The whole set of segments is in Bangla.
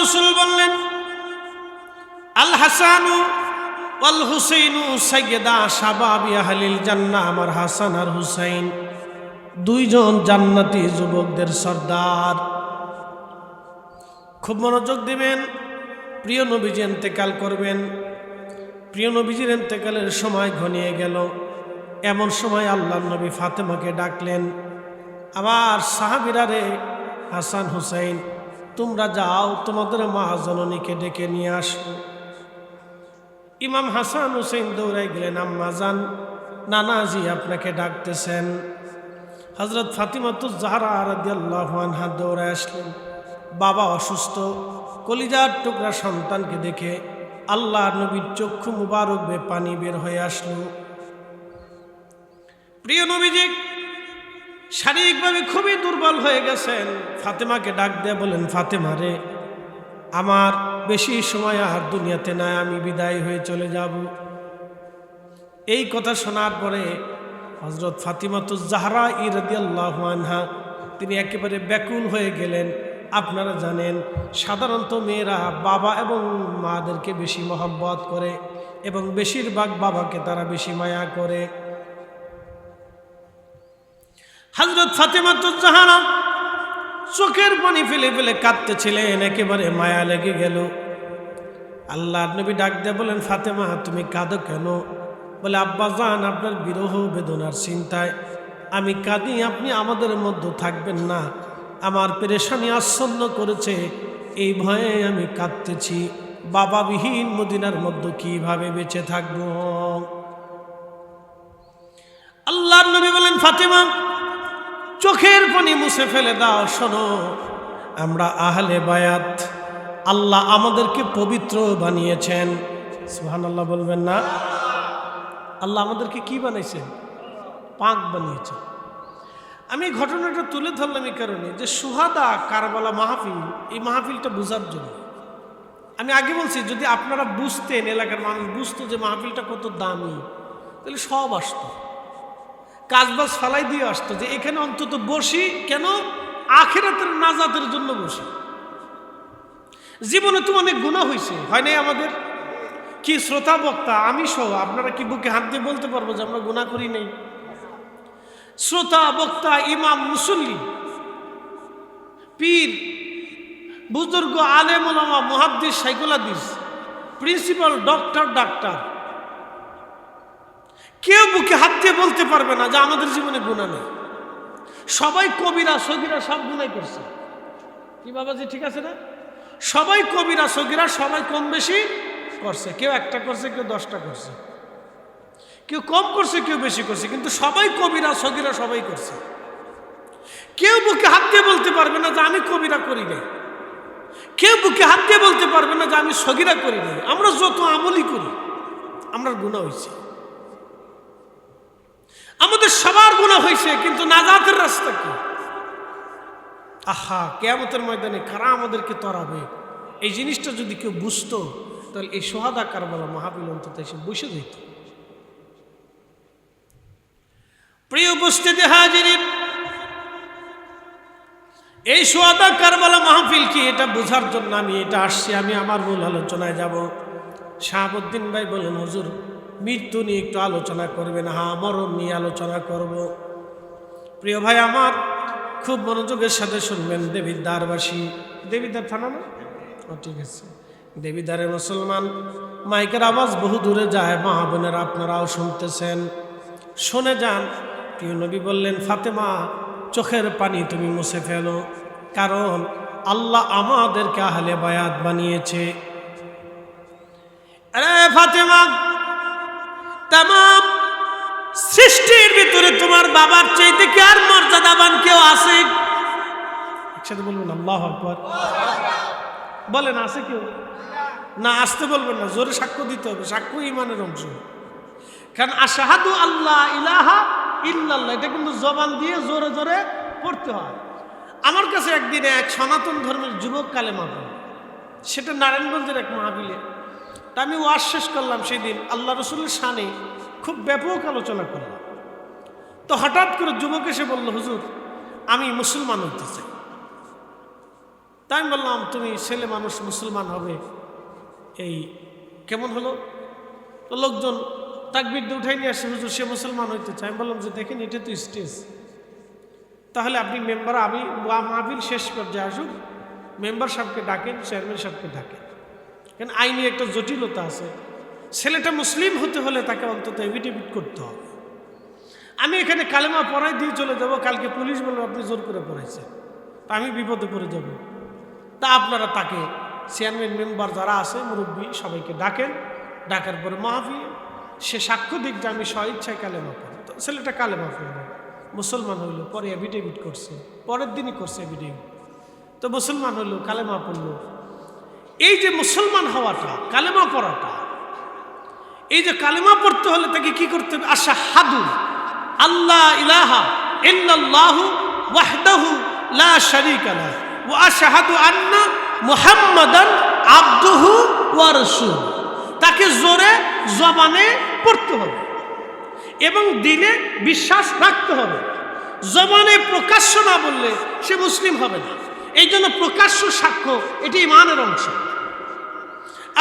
রাসূল বললেন, আল হাসানু ওয়াল হুসাইনু সাইয়্যিদা শাবাবি আহলিল জান্নাহ। আমার হাসান আর হুসাইন দুইজন জান্নাতি যুবকদের সর্দার। খুব মনোযোগ দিবেন। প্রিয় নবীজি ইন্তেকাল করবেন। প্রিয় নবীজির ইন্তেকালের সময় ঘনিয়ে গেল। এমন সময় আল্লাহর নবী ফাতেমাকে ডাকলেন, আবার সাহাবীরা রে, হাসান হুসাইন তোমরা যাও, তোমাদের মা জননীকে ডেকে নিয়ে আসো। ইমাম হাসান হুসাইন দৌড়াই গেলেন, আম্মা জান, নানাজি আপনাকে ডাকতেছেন। হযরত ফাতিমাতুজ জাহরা রাদিয়াল্লাহু আনহা দৌড়ায় আসলেন। বাবা অসুস্থ, কলিজার টুকরা সন্তানকে দেখে আল্লাহর নবীর চক্ষু মুবারক বেয়ে পানি বের হয়ে আসলো। প্রিয় নবীজি শারীরিকভাবে খুবই দুর্বল হয়ে গেছেন। ফাতেমাকে ডাক দিয়ে বলেন, ফাতেমা রে, আমার বেশি সময় আর দুনিয়াতে নাই, আমি বিদায় হয়ে চলে যাব। এই কথা শোনার পরে হযরত ফাতিমাতুজ জাহরা রাদিয়াল্লাহু আনহা তিনি একেবারে ব্যাকুল হয়ে গেলেন। আপনারা জানেন সাধারণত মেয়েরা বাবা এবং মাদেরকে বেশি মহব্বত করে এবং বেশিরভাগ বাবাকে তারা বেশি মায়া করে। হযরত ফাতিমাতুজ জাহরা চোখের পানি ফেলে ফেলে কাঁদতেছিলেন, একেবারে মায়া লেগে গেল। আল্লাহর নবী ডাক দিয়ে বলেন, ফাতেমা তুমি কাঁদো কেন? বলে, আব্বা জান, আপনার বিরহ বেদনার চিন্তায় আমি কাঁদি, আপনি আমাদের মধ্যে থাকবেন না, আমার পেরেশানি আচ্ছন্ন করেছে, এই ভয়ে আমি কাঁদতেছি। বাবাবিহীন মদিনার মধ্যে কিভাবে বেঁচে থাকব? আল্লাহর নবী বলেন, ফাতেমা চোখের পানি মুছে ফেলে দাও। শোনো, আমরা আহলে বায়াত, আল্লাহ আমাদেরকে পবিত্র বানিয়েছেন। সুবহানাল্লাহ বলবেন না? আল্লাহ আমাদেরকে কি বানাইছেন? পাক বানিয়েছেন। আমি ঘটনাটা তুলে ধরলাম এই কারণে যে সুহাদা কারবালা মাহফিল, এই মাহফিলটা বোঝার জন্য। আমি আগে বলছি যদি আপনারা বুঝতেন, এলাকার মানুষ বুঝতো যে মাহফিলটা কত দামি, তাহলে সব আসতো, কাজবাজ ফালাই দিয়ে আসতো, যে এখানে অন্তত বসি কেন, আখিরাতের নাজাতের জন্য বসি। জীবনে তো অনেক গুনাহ হয়েছে, হয় নাই আমাদের? কি শ্রোতা বক্তা আমি সহ আপনারা কি বুকে হাত দিয়ে বলতে পারবো যে আমরা গুনাহ করি নাই? শ্রোতা বক্তা, ইমাম, মুসল্লি, পীর, বুজুর্গ, আলেম ওলামা, মুহাদ্দিস, শাইখুল হাদিস, প্রিন্সিপাল, ডক্টর, ডাক্তার, কেউ বুকে হাত দিয়ে বলতে পারবে না যে আমাদের জীবনে গুনাহ নেই। সবাই কবিরা সগীরা সব গুনাহ করছে। কি বাবাজি ঠিক আছে না? সবাই কবিরা সগীরা সবাই কম বেশি করছে। কেউ একটা করছে, কেউ 10টা করছে, কেউ কম করছে, কেউ বেশি করছে, কিন্তু সবাই কবিরা সগীরা সবাই করছে। কেউ বুকে হাত দিয়ে বলতে পারবে না যে আমি কবিরা করি নাই, কেউ বুকে হাত দিয়ে বলতে পারবে না যে আমি সগীরা করি নাই। আমরা যত আমলই করি আমরা গুনাহ হয়েছে, আমাদের সবার গুনাহ হয়েছে, কিন্তু নাজাতের রাস্তা কি? আহা, কিয়ামতের ময়দানে কারা আমাদেরকে তরাবে, এই জিনিসটা যদি কেউ বুঝতো তাহলে এই সুহাদা কারবালা মাহফিল অন্তত এসে বসে যেত। প্রিয় উপস্থিতি হাজিরিন, এই সুহাদা কারবালা মাহফিল কি এটা বোঝার জন্য আমি এটা আসছি। আমি আমার মূল আলোচনায় যাব। শাহাবুদ্দিন ভাই বলেন, হুজুর মৃত্যু নিয়ে একটু আলোচনা করবেন। হ্যাঁ, মরণ নিয়ে আলোচনা করব। প্রিয় ভাই আমার, খুব মনোযোগের সাথে শুনবেন। দেবিদ্বারবাসী, দেবিদ্বার থানা না? ও ঠিক আছে, দেবিদ্বারের মুসলমান, মাইকের আওয়াজ বহু দূরে যায়, মা বোনেরা আপনারাও শুনতেছেন, শুনে যান। প্রিয় নবী বললেন, ফাতেমা চোখের পানি তুমি মুছে ফেলো, কারণ আল্লাহ আমাদেরকে আহলে বায়াত বানিয়েছে। আরে ফাতেমা, তামাম সৃষ্টির ভিতরে তোমার বাবার চাইতে কি আর মর্যাদাবান কেউ আছে? একসাথে বলবেন আল্লাহু আকবার। বলেন, আছে কেউ? না, আসতে বলবেন না, জোরে সাক্ষ্য দিতে হবে। সাক্ষ্য ঈমানের অংশ। কারণ আশহাদু আল্লাহ ইলাহা ইল্লাল্লাহ এটা কিন্তু জবান দিয়ে জোরে জোরে পড়তে হয়। আমার কাছে একদিনে এক সনাতন ধর্মের যুবক কালেমা পড়ল, সেটা নারায়ণগঞ্জের এক মাহফিলে। তা আমি ওয়াজ শেষ করলাম সেদিন, আল্লাহ রসুলের শানে খুব ব্যাপক আলোচনা করলাম। তো হঠাৎ করে যুবক এসে বলল, হুজুর আমি মুসলমান হইতে চাই। তাই আমি বললাম তুমি ছেলে মানুষ মুসলমান হবে, এই কেমন হলো? তো লোকজন তাকবীর দিয়ে উঠাই নিয়ে আসে, হুজুর সে মুসলমান হইতে চায়। আমি বললাম যে দেখেন এটা তো স্টেজ, তাহলে আপনি মেম্বার, আমি মাহফিল শেষ পর্যায়ে আসুন, মেম্বার সাহেবকে ডাকেন, চেয়ারম্যান সাহেবকে ডাকেন, কারণ আইনি একটা জটিলতা আছে। ছেলেটা মুসলিম হতে হলে তাকে অন্তত এফিডেভিট করতে হবে। আমি এখানে কালেমা পড়াই দিয়ে চলে যাব, কালকে পুলিশ বলবে আপনি জোর করে পড়াইছেন, তা আমি বিপদে পড়ে যাব। তা আপনারা তাকে চেয়ারম্যান মেম্বার যারা আছে মুরব্বী সবাইকে ডাকেন, ডাকার পরে মাহফিল সে সাক্ষ্য দিক যে আমি স্বইচ্ছায় কালেমা পড়ি। তো ছেলেটা কালেমা পড়ল, মুসলমান হইল, পরে এফিডেভিট করছে, পরের দিনই করছে এফিডেভিট। তো মুসলমান হইল, কালেমা পড়ল। এই যে মুসলমান হওয়াটা, কালেমা পড়াটা, এই যে কালেমা পড়তে হলে তাকে কি করতে হবে? আশহাদু আল্লাহ ইলাহা ইল্লাল্লাহু ওয়াহদাহু লা শারীকা লাহু ওয়া আশহাদু আন্না মুহাম্মাদান আবদুহু ওয়া রাসূলুহু। তাকে জোরে জবানে পড়তে হবে এবং দিলে বিশ্বাস রাখতে হবে। জবানে প্রকাশ্য না বললে সে মুসলিম হবে না। এই জন্য প্রকাশ্য সাক্ষ্য এটি ঈমানের অংশ।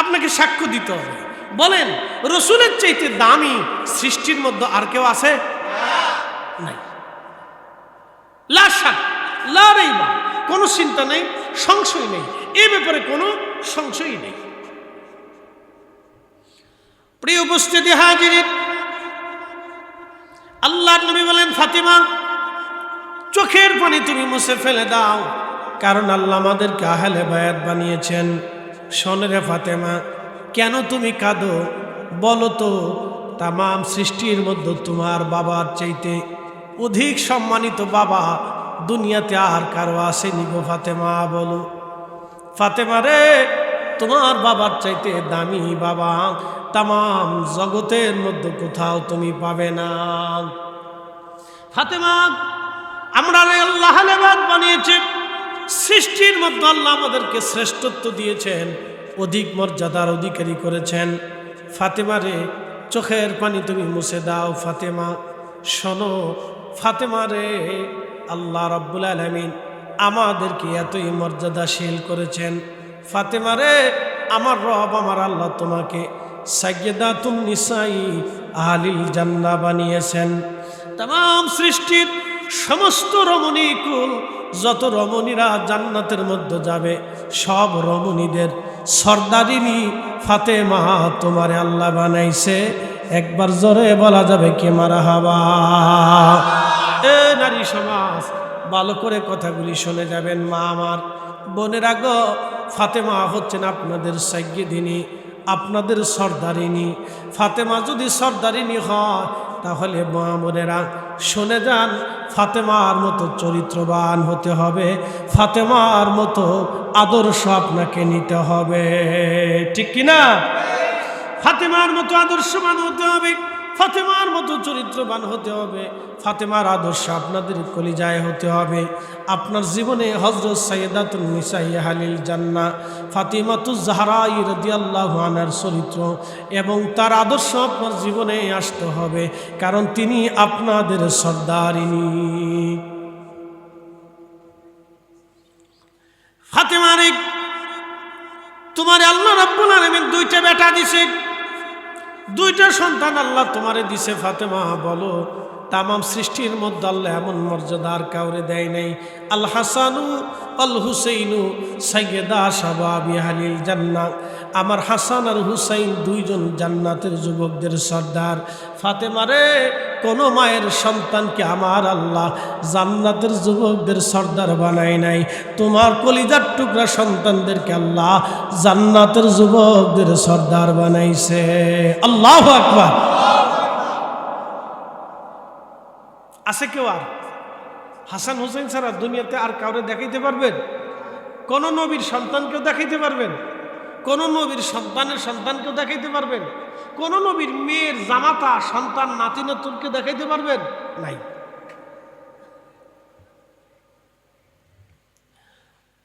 আপনাকে সাক্ষ্য দিতে হবে। বলেন রসুলের চাইতে দামি সৃষ্টির মধ্যে আর কেউ আছে? নাই। লা শাক লা রাইবা, কোনো চিন্তা নেই, সংশয় নেই, এ ব্যাপারে কোনো সংশয়ই নেই। প্রিয় উপস্থিতি হাজিরিন, আল্লাহর নবী বলেন ফাতিমা চোখের পানি তুমি মুছে ফেলে দাও, কারণ আল্লাহ আমাদেরকে আহলে বায়াত বানিয়েছেন। শোন রে ফাতেমা, কেন তুমি কাঁদো বলো তো? তাম সৃষ্টির মধ্যে তোমার বাবার চাইতে অধিক সম্মানিত বাবা দুনিয়াতে আর কারো আসেনি গো ফাতেমা। বলো ফাতেমা রে, তোমার বাবার চাইতে দামি বাবা তাম জগতের মধ্যে কোথাও তুমি পাবে না। ফাতেমা, আমরা আল্লাহ আহলে বায়াত বানিয়েছে, সৃষ্টির মধ্যে আল্লাহ আমাদেরকে শ্রেষ্ঠত্ব দিয়েছেন, অধিক মর্যাদার অধিকারী করেছেন। ফাতেমা রে, চোখের পানি তুমি মুছে দাও। ফাতেমা শোনো, ফাতেমা রে, আল্লাহ রাব্বুল আলামিন আমাদেরকে এতই মর্যাদাশীল করেছেন। ফাতেমা রে, আমার রব আমার আল্লাহ তোমাকে সাইয়্যিদাতুন নিসাই আহলিল জান্নাহ বানিয়েছেন। तमाम সৃষ্টির সমস্ত রমণীকুল যত রমণীরা জান্নাতের মধ্যে যাবে সব রমণীদের সর্দারিনী ফাতেমা তোমারে আল্লাহ বানাইছে। একবার জোরে বলা যাবে কি মারহাবা। এ নারী সমাজ, ভালো করে কথাগুলি শুনে যাবেন। মা আমার বোনেরা গো, ফাতেমা হচ্ছেন আপনাদের সাইয়্যিদিনী, আপনাদের সর্দারিনী। ফাতেমা যদি সর্দারিনী হয় তাহলে মা বোনেরা শুনে যান, ফাতেমার মতো চরিত্রবান হতে হবে, ফাতেমার মতো আদর্শ আপনাকে নিতে হবে, ঠিক কিনা? ফাতেমার মতো আদর্শবান হতে হবে, ফাতেমার মতো চরিত্রবান হতে হবে, ফাতেমার আদর্শ আপনাদের কলিজায় হতে হবে। আপনার জীবনে হযরত সাইয়্যিদাতুন নিসাই আহলিল জান্নাহ ফাতিমাতুজ জাহরা রাদিয়াল্লাহু আনহার চরিত্র এবং তার আদর্শ আপনার জীবনে আসতে হবে, কারণ তিনি আপনাদের সর্দারিনী। ফাতেমা রে, তোমার আল্লাহ রাব্বুল আলামিন দুইটা বেটা দিছে, দুইটা সন্তান আল্লাহ তোমারে দিছে। ফাতেমা বলো, তাম সৃষ্টির মধ্যে আল্লাহ এমন মর্যাদা আর কাউরে দেয় নাই। আল হাসানু আল হুসাইনু সাইয়্যিদা শাবাবি আহলিল জান্নাহ, আমার হাসান আর হুসাইন দুইজন জান্নাতের যুবকদের সর্দার। ফাতেমা রে, কোনো মায়ের সন্তানকে আমার আল্লাহ জান্নাতের যুবকদের সর্দার বানায় নাই, তোমার কলিজার টুকরা সন্তানদেরকে আল্লাহ জান্নাতের যুবকদের সর্দার বানাইছে। আল্লাহু আকবার। আছে কেউ আর হাসান হুসাইন ছাড়া দুনিয়াতে আর কাউরে দেখাইতে পারবেন? কোন নবীর সন্তানকেও দেখাইতে পারবেন? কোন নবীর সন্তানের সন্তানকেও দেখাইতে পারবেন? কোন নবীর মেয়ের জামাতা সন্তান নাতি নাতুনকে দেখাইতে পারবেন? নাই।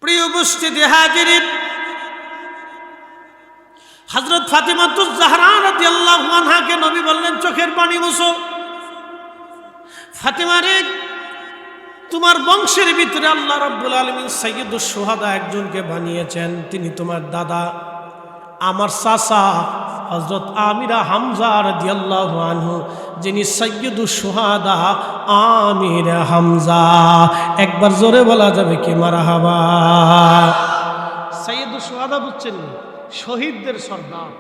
প্রিয় উপস্থিতি হাজিরিন, হযরত ফাতিমাতুজ জাহরা রাদিয়াল্লাহু আনহাকে নবী বললেন চোখের পানি মুছো। ফাতেমা রে, তোমার বংশের ভিতরে আল্লাহ রাব্বুল আলামিন সাইয়্যিদুশ শুহাদা একজনকে বানিয়েছেন, তিনি তোমার দাদা, আমার চাচা হযরত আমিরা হামজা রাদিয়াল্লাহু আনহু, যিনি সাইয়্যিদুশ শুহাদা আমির হামজা। একবার জোরে বলা যাবে কি মারহাবা। সাইয়্যিদুশ শুহাদা বুঝছেন, শহীদদের সর্দার।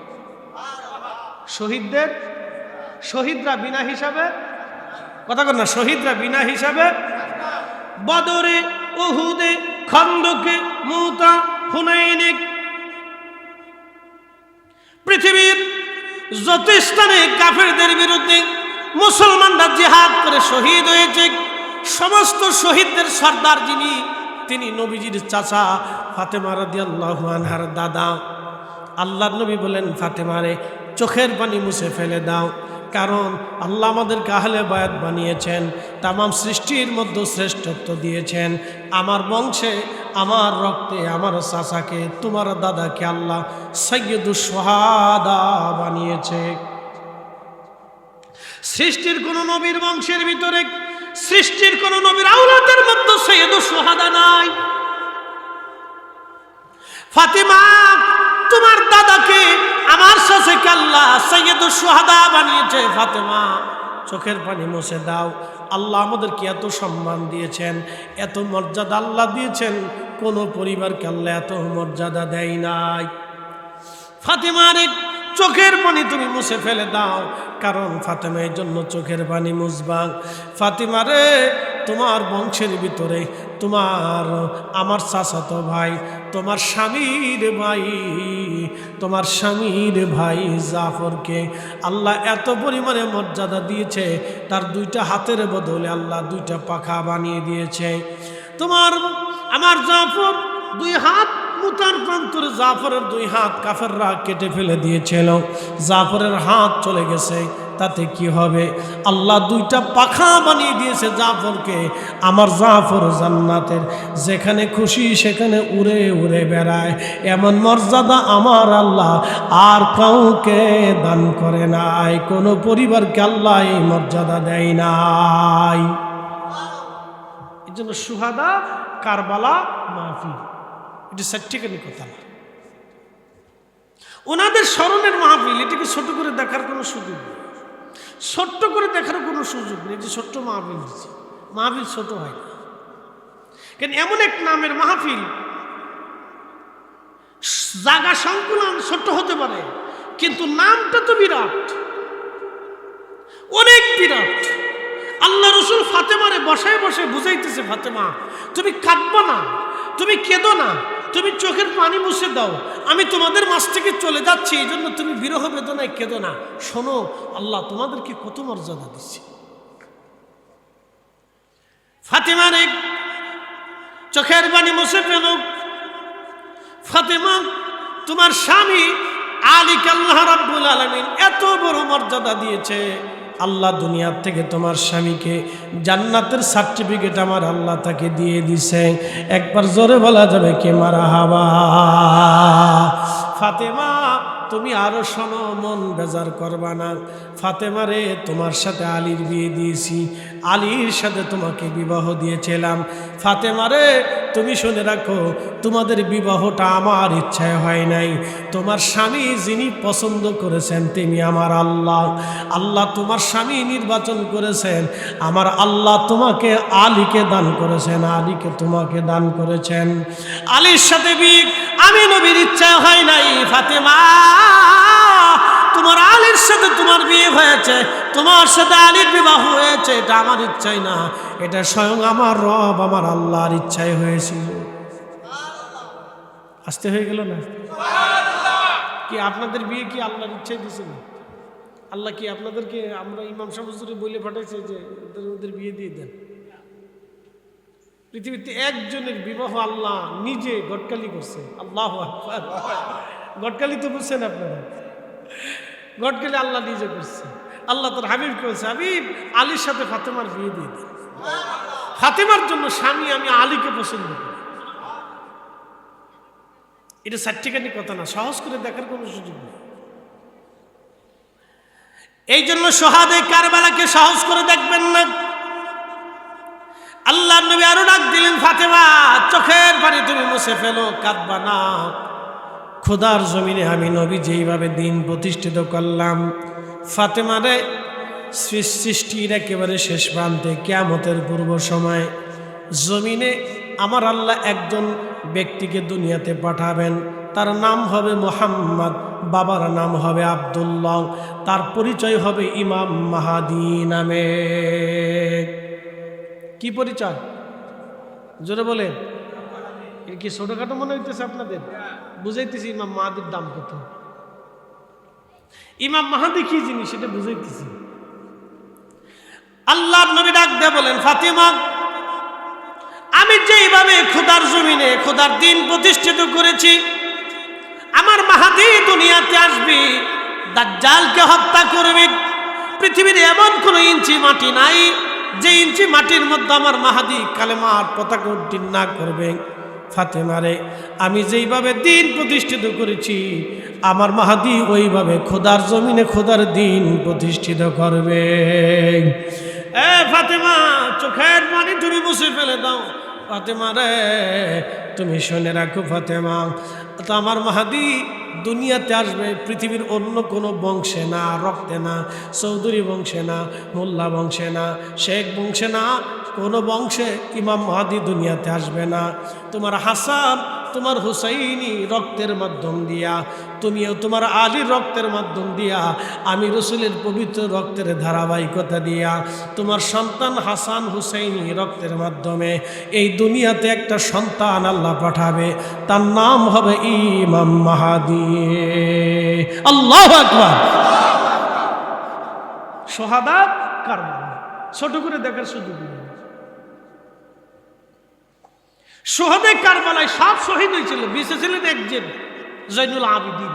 শহীদরা বিনা হিসাবে, কথা কর না, শহীদরা বিনা হিসাবে বদরে, উহুদে, খন্দকে, মুতা, হুনাইনে, পৃথিবীর যত স্থানে কাফেরদের বিরুদ্ধে মুসলমানরা জিহাদ করে শহীদ হয়েছে, সমস্ত শহীদদের সর্দার যিনি, তিনি নবীজির চাচা ফাতেমা রাদিয়াল্লাহু আনহার দাদা। আল্লাহর নবী বলেন, ফাতেমারে চোখের পানি মুছে ফেলে দাও, কারণ আল্লাহ আমাদেরকে আহলে বায়াত বানিয়েছেন, তামাম সৃষ্টির মধ্যে শ্রেষ্ঠত্ব দিয়েছেন। আমার বংশে, আমার রক্তে আমার চাচাকে, তোমার দাদাকে আল্লাহ সাইয়্যিদুশ শুহাদা বানিয়েছে। সৃষ্টির কোন নবীর বংশের ভিতরে, সৃষ্টির কোন নবীর আওলাদের মধ্যে সাইয়্যিদুশ শুহাদা নাই। ফাতিমা, তোমার দাদাকে, আমার চাচাকে আল্লাহ সাইয়্যিদুশ শুহাদা বানিয়েছে। ফাতেমা, চোখের পানি মুছে দাও। আল্লাহ আমাদেরকে এত সম্মান দিয়েছেন, এত মর্যাদা আল্লাহ দিয়েছেন, কোন পরিবারকে আল্লাহ এত মর্যাদা দেয় নাই। ফাতেমার চোখের পানি তুমি মুছে ফেলে দাও, কারণ ফাতেমা এর জন্য চোখের পানি মুছবা। ফাতেমারে, তোমার বংশের ভিতরে তোমার, আমার চাচাতো ভাই, তোমার স্বামীর ভাই, তোমার স্বামীর ভাই জাফরকে আল্লাহ এত পরিমাণে মর্যাদা দিয়েছে, তার দুইটা হাতের বদলে আল্লাহ দুইটা পাখা বানিয়ে দিয়েছে। তোমার আমার জাফর দুই হাত, মুতার প্রান্তরে জাফরের দুই হাত কাফেররা কেটে ফেলে দিয়েছিল, জাফরের হাত চলে গেছে, তাতে কি হবে? আল্লাহ দুইটা পাখা বানিয়ে দিয়েছে জাফরকে। আমার জাফর জান্নাতের যেখানে খুশি সেখানে উড়ে উড়ে বেড়ায়, এমন মর্যাদা আমার আল্লাহ আর কাউকে দান করে নাই, কোনো পরিবারকে আল্লাহ এই মর্যাদা দেয় নাই। এই জন্য শুহাদা কারবালা মাহফিল, এটা সার্টিফিকেটের কথা না, ওনাদের স্মরণের মাহফিল। এটাকে ছোট করে দেখার কোনো সুযোগ নেই, ছোট্ট করে দেখার কোনো সুযোগ নেই। যে ছোট্ট মাহফিল দিচ্ছে, মাহফিল ছোট হয় না, কেন এমন এক নামের মাহফিল, জায়গা সংকুলন ছোট্ট হতে পারে, কিন্তু নামটা তো বিরাট, অনেক বিরাট। আল্লাহ রসুল ফাতেমারে বসায় বসে বুঝাইতেছে, ফাতেমা তুমি কাঁদবা না, তুমি কেঁদো না, তুমি চোখের পানি মুছে দাও, আমি তোমাদের মাঝ থেকে চলে যাচ্ছি, এই জন্য তুমি বিরহ বেদনায় কেঁদো না। শোনো, আল্লাহ তোমাদেরকে কত মর্যাদা দিচ্ছে। ফাতেমার চোখের পানি মুছে ফেল। ফাতেমা, তোমার স্বামী আলীকে আল্লাহ রাব্বুল আলামিন এত বড় মর্যাদা দিয়েছে। আল্লাহ দুনিয়ার থেকে তোমার স্বামীকে জান্নাতের সার্টিফিকেট আমার আল্লাহ তাকে দিয়ে দিছে। একবার জোরে বলা যাবে কে মারহাবা। ফাতেমা, তুমি আরো শোনো, মন বেজার করবা না। ফাতেমারে, তোমার সাথে আলীর বিয়ে দিয়েছি, আলীর সাথে তোমাকে বিবাহ দিয়েছিলাম। ফাতেমারে, তুমি শুনে রাখো, তোমাদের বিবাহটা আমার ইচ্ছায় হয় নাই, তোমার স্বামী যিনি পছন্দ করেছেন তিনি আমার আল্লাহ। আল্লাহ তোমার স্বামী নির্বাচন করেছেন, আমার আল্লাহ তোমাকে আলীকে দান করেছেন, আলীকে তোমাকে দান করেছেন। আলীর সাথে বিয়ে আমি নবীর ইচ্ছায় হয় নাই। ফাতেমা, তোমার আলীর সাথে তোমার বিয়ে হয়েছে, তোমার সাথে আলীর বিবাহ হয়েছে, এটা আমার ইচ্ছাই না, এটা স্বয়ং আমার রব আমার আল্লাহর ইচ্ছাই হয়েছিল। আসতে হয়ে গেল না? কি আপনাদের বিয়ে কি আল্লাহর ইচ্ছাই দিয়েছিল? আল্লাহ কি আপনাদেরকে, আমরা ইমাম সাহেব হুজুরে বলে পাঠাইছে যে ওদের বিয়ে দিয়ে দেন? পৃথিবীতে একজনের বিবাহ আল্লাহ নিজে গটকালি করছে। আল্লাহু আকবার। গটকালি তো বুঝছেন আপনারা, গটকালি আল্লাহ নিজে করছে। আল্লাহ তার হাবিবকে বলছে, হাবিব আলীর সাথে ফাতেমার বিয়ে দিয়ে দেন। ফাতেমার জন্য স্বামী আমি আলীকে পছন্দ করি। এটা সার্টিফিকেটের কথা না, সহজ করে দেখার কোনো সুযোগ নেই। এই জন্য শহাদে কারবালাকে সহজ করে দেখবেন না। আল্লাহ নবী আরো ডাক দিলেন, ফাতেমা চোখের পানি তুমি মুছে ফেলো, কাঁদবা না। খোদার জমিনে আমি নবী যেইভাবে দিন প্রতিষ্ঠিত করলাম, ফাতেমারে সৃষ্টির একেবারে শেষ প্রান্তে কিয়ামতের পূর্ব সময় জমিনে আমার আল্লাহ একজন ব্যক্তিকে দুনিয়াতে পাঠাবেন। তার নাম হবে মুহাম্মদ, বাবার নাম হবে আব্দুল্লাহ, তার পরিচয় হবে ইমাম মাহাদি নামে। কি পরিচয়? জোরে বলে। কি ছোটখাটো মনে হইতেছে আপনাদের? বুঝাইতেছি ইমাম মাহাদির দাম কত। ইমাম মাহাদি কি জিনিস সেটা বুঝাইতেছি। আল্লাহর নবী ডাক দিয়ে বলেন, ফাতিমা আমি যেইভাবে খোদার জমিনে খোদার দিন প্রতিষ্ঠিত করেছি, আমার মাহাদি দুনিয়াতে আসবে, দাজ্জালকে হত্যা করবে। পৃথিবীর এমন কোন ইঞ্চি মাটি নাই যে ইঞ্চি মাটির মধ্যে আমার মাহাদি কালেমার পতাকা উড্ডীন না করবে। ফাতেমারে আমি যেইভাবে দিন প্রতিষ্ঠিত করেছি, আমার মাহাদি ওইভাবে খোদার জমিনে খোদার দিন প্রতিষ্ঠিত করবে। এ ফাতেমা চোখের পানি তুমি মুছে ফেলে দাও। ফাতেমা রে তুমি শুনে রাখো ফাতেমা, তো আমার মাহাদি দুনিয়াতে আসবে পৃথিবীর অন্য কোনো বংশে না, রক্তে না, চৌধুরী বংশে না, মোল্লা বংশে না, শেখ বংশে না, কোনো বংশে ইমাম মাহাদি দুনিয়াতে আসবে না। তোমার হাসান তোমার হুসাইনি রক্তের মাধ্যম দিয়া, তুমিও তোমার আলীর রক্তের মাধ্যম দিয়া, আমি রসুলের পবিত্র রক্তের ধারাবাহিকতা দিয়া তোমার সন্তান হাসান হুসাইনি রক্তের মাধ্যমে এই দুনিয়াতে একটা সন্তান আল্লাহ পাঠাবে, তার নাম হবে ইমাম মাহাদি। আল্লাহু আকবার। শাহাদাত কারবালা ছোট করে দেখার সুযোগ নেই। শহীদে কারবালায় সব শহীদ হয়েছিল, বেঁচে ছিলেন একজন জয়নুল আবিদিন।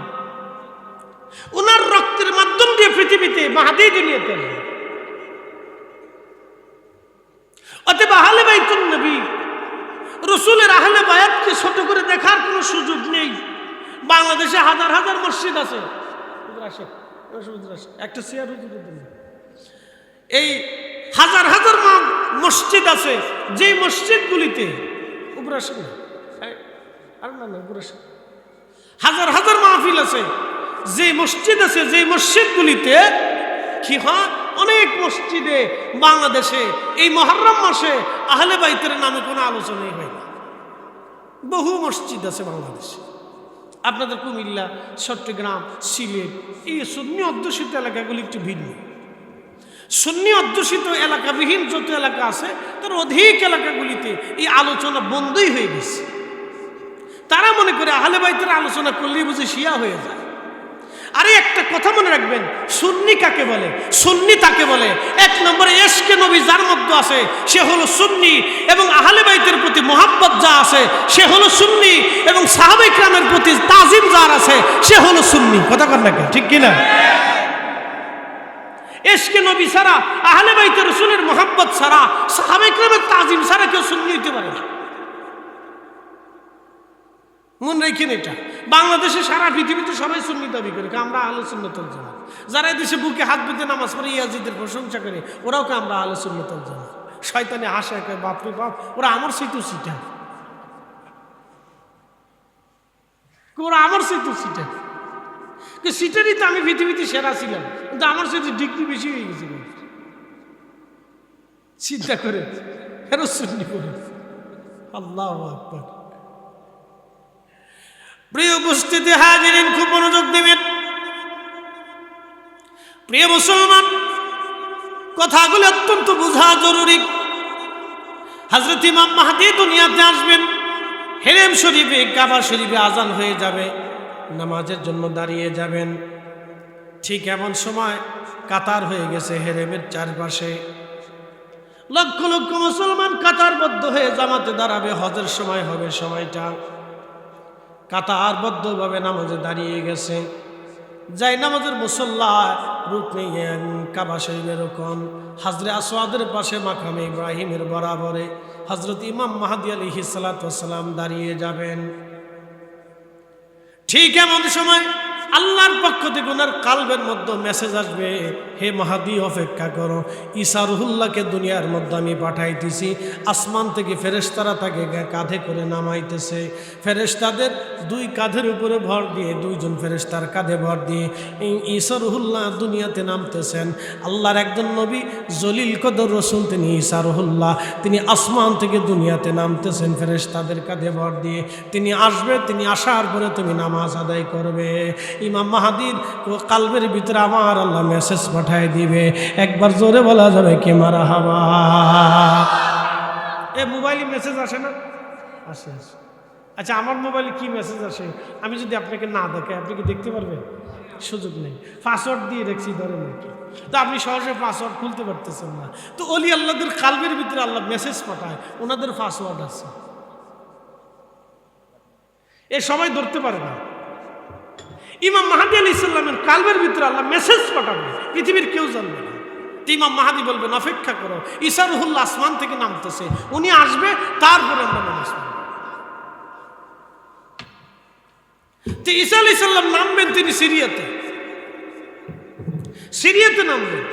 ওনার রক্তের মাধ্যম দিয়ে পৃথিবীতে মাহাদি দুনিয়াতে আসবে। অতএব আহলে বাইতুন নবী রসুলের আহলে বায়াতকে ছোট করে দেখার কোনো সুযোগ নেই। বাংলাদেশে হাজার হাজার মসজিদ আছে, একটা চেয়ার এই হাজার হাজার মসজিদ আছে, যে মসজিদগুলিতে হাজার হাজার মাহফিল আছে, যে মসজিদ আছে, যে মসজিদগুলিতে কি হয়, অনেক মসজিদে বাংলাদেশে এই মুহররম মাসে আহলে বাইতের নামে কোনো আলোচনাই হয় না। বহু মসজিদ আছে বাংলাদেশে, আপনাদের কুমিল্লা, চট্টগ্রাম, সিলেট এই সুন্নি অধ্যুষিত এলাকাগুলি একটু ভিন্ন। সুন্নি অধ্যুষিত এলাকাবিহীন যত এলাকা আছে তার অধিক এলাকাগুলিতে এই আলোচনা বন্ধই হয়ে গেছে। তারা মনে করে আহলে বাইতের আলোচনা করলেই বুঝে শিয়া হয়ে যায়। আরে একটা কথা মনে রাখবেন, সুন্নি কাকে বলে? সুন্নি তাকে বলে এক নম্বরে ইশকে নবী যার মধ্যে আছে সে হলো সুন্নি, এবং আহলে বাইতের প্রতি মোহাব্বত যা আছে সে হলো সুন্নি, এবং সাহাবায়ে কেরামের প্রতি তাজিম যার আছে সে হলো সুন্নি। কথা কন না, ঠিক কিনা? ইশকে নবী ছাড়া, আহলে বাইতের রাসূলের মোহাব্বত ছাড়া, সাহাবায়ে কেরামের তাজিম ছাড়া কেউ সুন্নি হতে পারে না। মনে রাখেন এটা। বাংলাদেশে সারা পৃথিবীতে সবাই সুন্নি দাবি করে, আমরা আহলে সুন্নাত ওয়াল জামাত। যারা দেশে বুকে হাত পেতে নামাজ পড়ে ইয়াজিদের প্রশংসা করে, ওরাও কে আমরা আহলে সুন্নাত ওয়াল জামাত। শয়তানে হাসে, কয় বাপরে বাপ, ওরা আমার সিটু সিটা, ওরা আমার সিটু সিটা। সিটারই তো আমি পৃথিবীতে সেরা ছিলাম, কিন্তু আমার সাথে ডিগ্রি বেশি হয়ে গেছিল। চিন্তা করে এরা সুন্নি করে। আল্লাহু আকবার। প্রিয় উপস্থিতি হাজিরিন, খুব মনোযোগ দেবেন। প্রিয় মুসলমান, কথাগুলো অত্যন্ত বোঝা জরুরি। হযরত ইমাম মাহদী দুনিয়াতে আসবেন, হেরেম শরীফে, কাবা শরীফে আজান হয়ে যাবে, নামাজের জন্য দাঁড়িয়ে যাবেন। ঠিক এমন সময় কাতার হয়ে গেছে হেরেমের চারপাশে, লক্ষ লক্ষ মুসলমান কাতারবদ্ধ হয়ে জামাতে দাঁড়াবে, হজের সময় হবে। সময়টা কাতারবদ্ধভাবে নামাজে দাঁড়িয়ে গেছে। যাই নামাজের মুসল্লা রুকনে কাবা শরীফের রুকন হাজরে আসওয়াদের পাশে মাকামে ইব্রাহিমের বরাবরে হযরত ইমাম মাহদী আলাইহিস সালাতু ওয়াস সালাম দাঁড়িয়ে যাবেন। ঠিক এমন সময় আল্লাহর পক্ষ থেকে ওনার কালবের মধ্যে মেসেজ আসবে, হে মাহাদি অপেক্ষা করো, ঈসা রুহুল্লাহকে দুনিয়ার মধ্যে আমি পাঠাইতেছি। আসমান থেকে ফেরেশতারা তাকে কাঁধে করে নামাইতেছে। ফেরেশতাদের দুই কাঁধের উপরে ভর দিয়ে, দুইজন ফেরেশতার কাঁধে ভর দিয়ে এই ঈসা রুহুল্লাহ দুনিয়াতে নামতেছেন। আল্লাহর একজন নবী জলিল কদর রসুল, তিনি ঈসা রুহুল্লাহ, তিনি আসমান থেকে দুনিয়াতে নামতেছেন ফেরেশতাদের কাঁধে ভর দিয়ে। তিনি আসবে, তিনি আসার পরে তুমি নামাজ আদায় করবে। ইমাম মাহাদির কালবের ভিতরে আমার আল্লাহ মেসেজ পাঠায় দিবে। একবার জোরে বলা যাবে কি মারহাবা। এ মোবাইলে মেসেজ আসে না? আসে আসে। আচ্ছা, আমার মোবাইলে কি মেসেজ আসে আমি যদি আপনাকে না দেখে, আপনি কি দেখতে পারবেন? সুযোগ নেই। পাসওয়ার্ড দিয়ে রেখেছি ধরেন আর কি, তো আপনি সহজে পাসওয়ার্ড খুলতে পারতেছেন না। তো অলি আল্লাহদের কালবের ভিতরে আল্লাহ মেসেজ পাঠায়, ওনাদের পাসওয়ার্ড আছে, এ সবাই ধরতে পারে না। ইমাম মাহাদি আলাইহিস সালামের কালবের ভিতরে আল্লাহ মেসেজ পাঠাবে, পৃথিবীর কেউ জানবে না। ইমাম মাহাদি বলবেন অপেক্ষা করো, ঈসা রুহুল্লাহ আসমান থেকে নামতেছে, উনি আসবে, তারপরে আমরা নামাজ পড়ব। তো ঈসা আলাইহিস সালাম নামবেন, তিনি সিরিয়াতে নামবেন।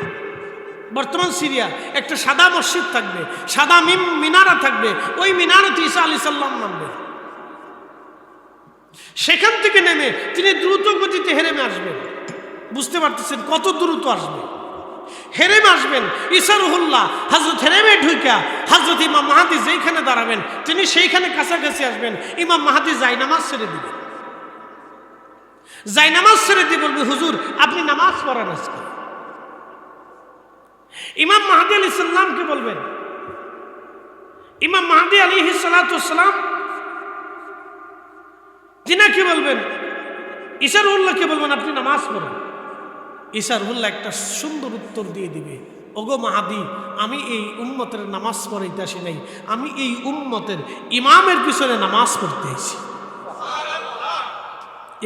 বর্তমান সিরিয়া একটা সাদা মসজিদ থাকবে, সাদা মিনারা থাকবে, ওই মিনারাতে ঈসা আলাইহিস সালাম নামবেন। সেখান থেকে নেমে তিনি দ্রুত গতিতে হেরেমে আসবেন। বুঝতে পারতেছেন কত দ্রুত আসবে? হেরেমে আসবেন ঈসা রুহুল্লাহ, হযরত হেরেমে ঢুইকা হযরত ইমাম মাহাদি যেইখানে দাঁড়াবেন তিনি সেইখানে কাছাকাছি আসবেন। ইমাম মাহাদি জায়নামাজ ছেড়ে দিবেন, জায়নামাজ ছেড়ে দিয়ে বলবে, হুজুর আপনি নামাজ পড়ান আজকে। ইমাম মাহাদি আলাইহিস সালামকে বলবেন, ইমাম মাহাদি আলাইহিস সালাতু ওয়াস সালাম যিনাকে বলবেন, ঈসা রুহুল্লাহকে বলবেন আপনি নামাজ পড়েন। ঈসা রুহুল্লাহ একটা সুন্দর উত্তর দিয়ে দিবে, ওগো মাহাদি, আমি এই উম্মতের নামাজ পড়াইতে আসি নাই, আমি এই উম্মতের ইমামের পিছনে নামাজ পড়তে এসেছি।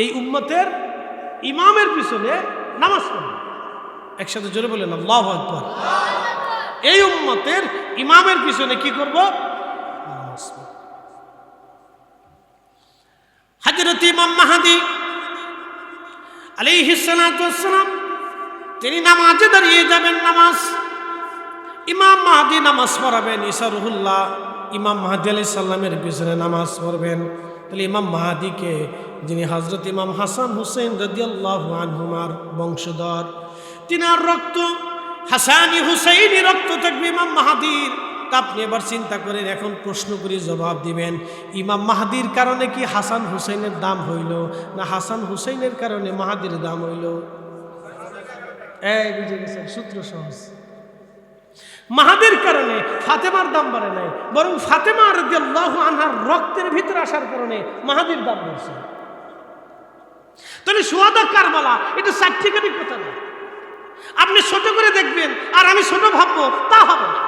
এই উম্মতের ইমামের পিছনে নামাজ পড়ব। একসাথে জোরে বলেন আল্লাহু আকবার। এই উম্মতের ইমামের পিছনে কি করব? নামাজ পড়ব। হযরত ইমাম মাহাদি আলাইহিস সালাতু ওয়াস সালাম তিনি নামাজে দাঁড়িয়ে যাবেন। নামাজ ইমাম মাহাদি নামাজ পড়াবেন, ঈসা রুহুল্লাহ ইমাম মাহাদি আলাইহিস সালামের পিছনে নামাজ পড়বেন। তাহলে ইমাম মাহাদিকে, যিনি হযরত ইমাম হাসান হুসাইন রাদিয়াল্লাহু আনহুমার বংশধর, তিনার রক্ত হাসানি হুসাইনি রক্ত থাকবে ইমাম মাহাদির। তা আপনি এবার চিন্তা করেন, এখন প্রশ্ন করে জবাব দিবেন, ইমাম মাহাদির কারণে কি হাসান হুসাইনের দাম হইল, না হাসান হুসাইনের কারণে মাহাদির দাম হইল? এই বুঝে গেছেন, সূত্র সহজ। মাহাদির কারণে ফাতেমার দাম বাড়ে নাই, বরং ফাতেমা রাদিয়াল্লাহু আনহার রক্তের ভিতরে আসার কারণে মাহাদির দাম বাড়ছে। তাহলে শুহাদা কারবালা এটা সার্টিফিকেটের কথা না। আপনি ছোট করে দেখবেন আর আমি ছোট ভাববো, তা হবে না।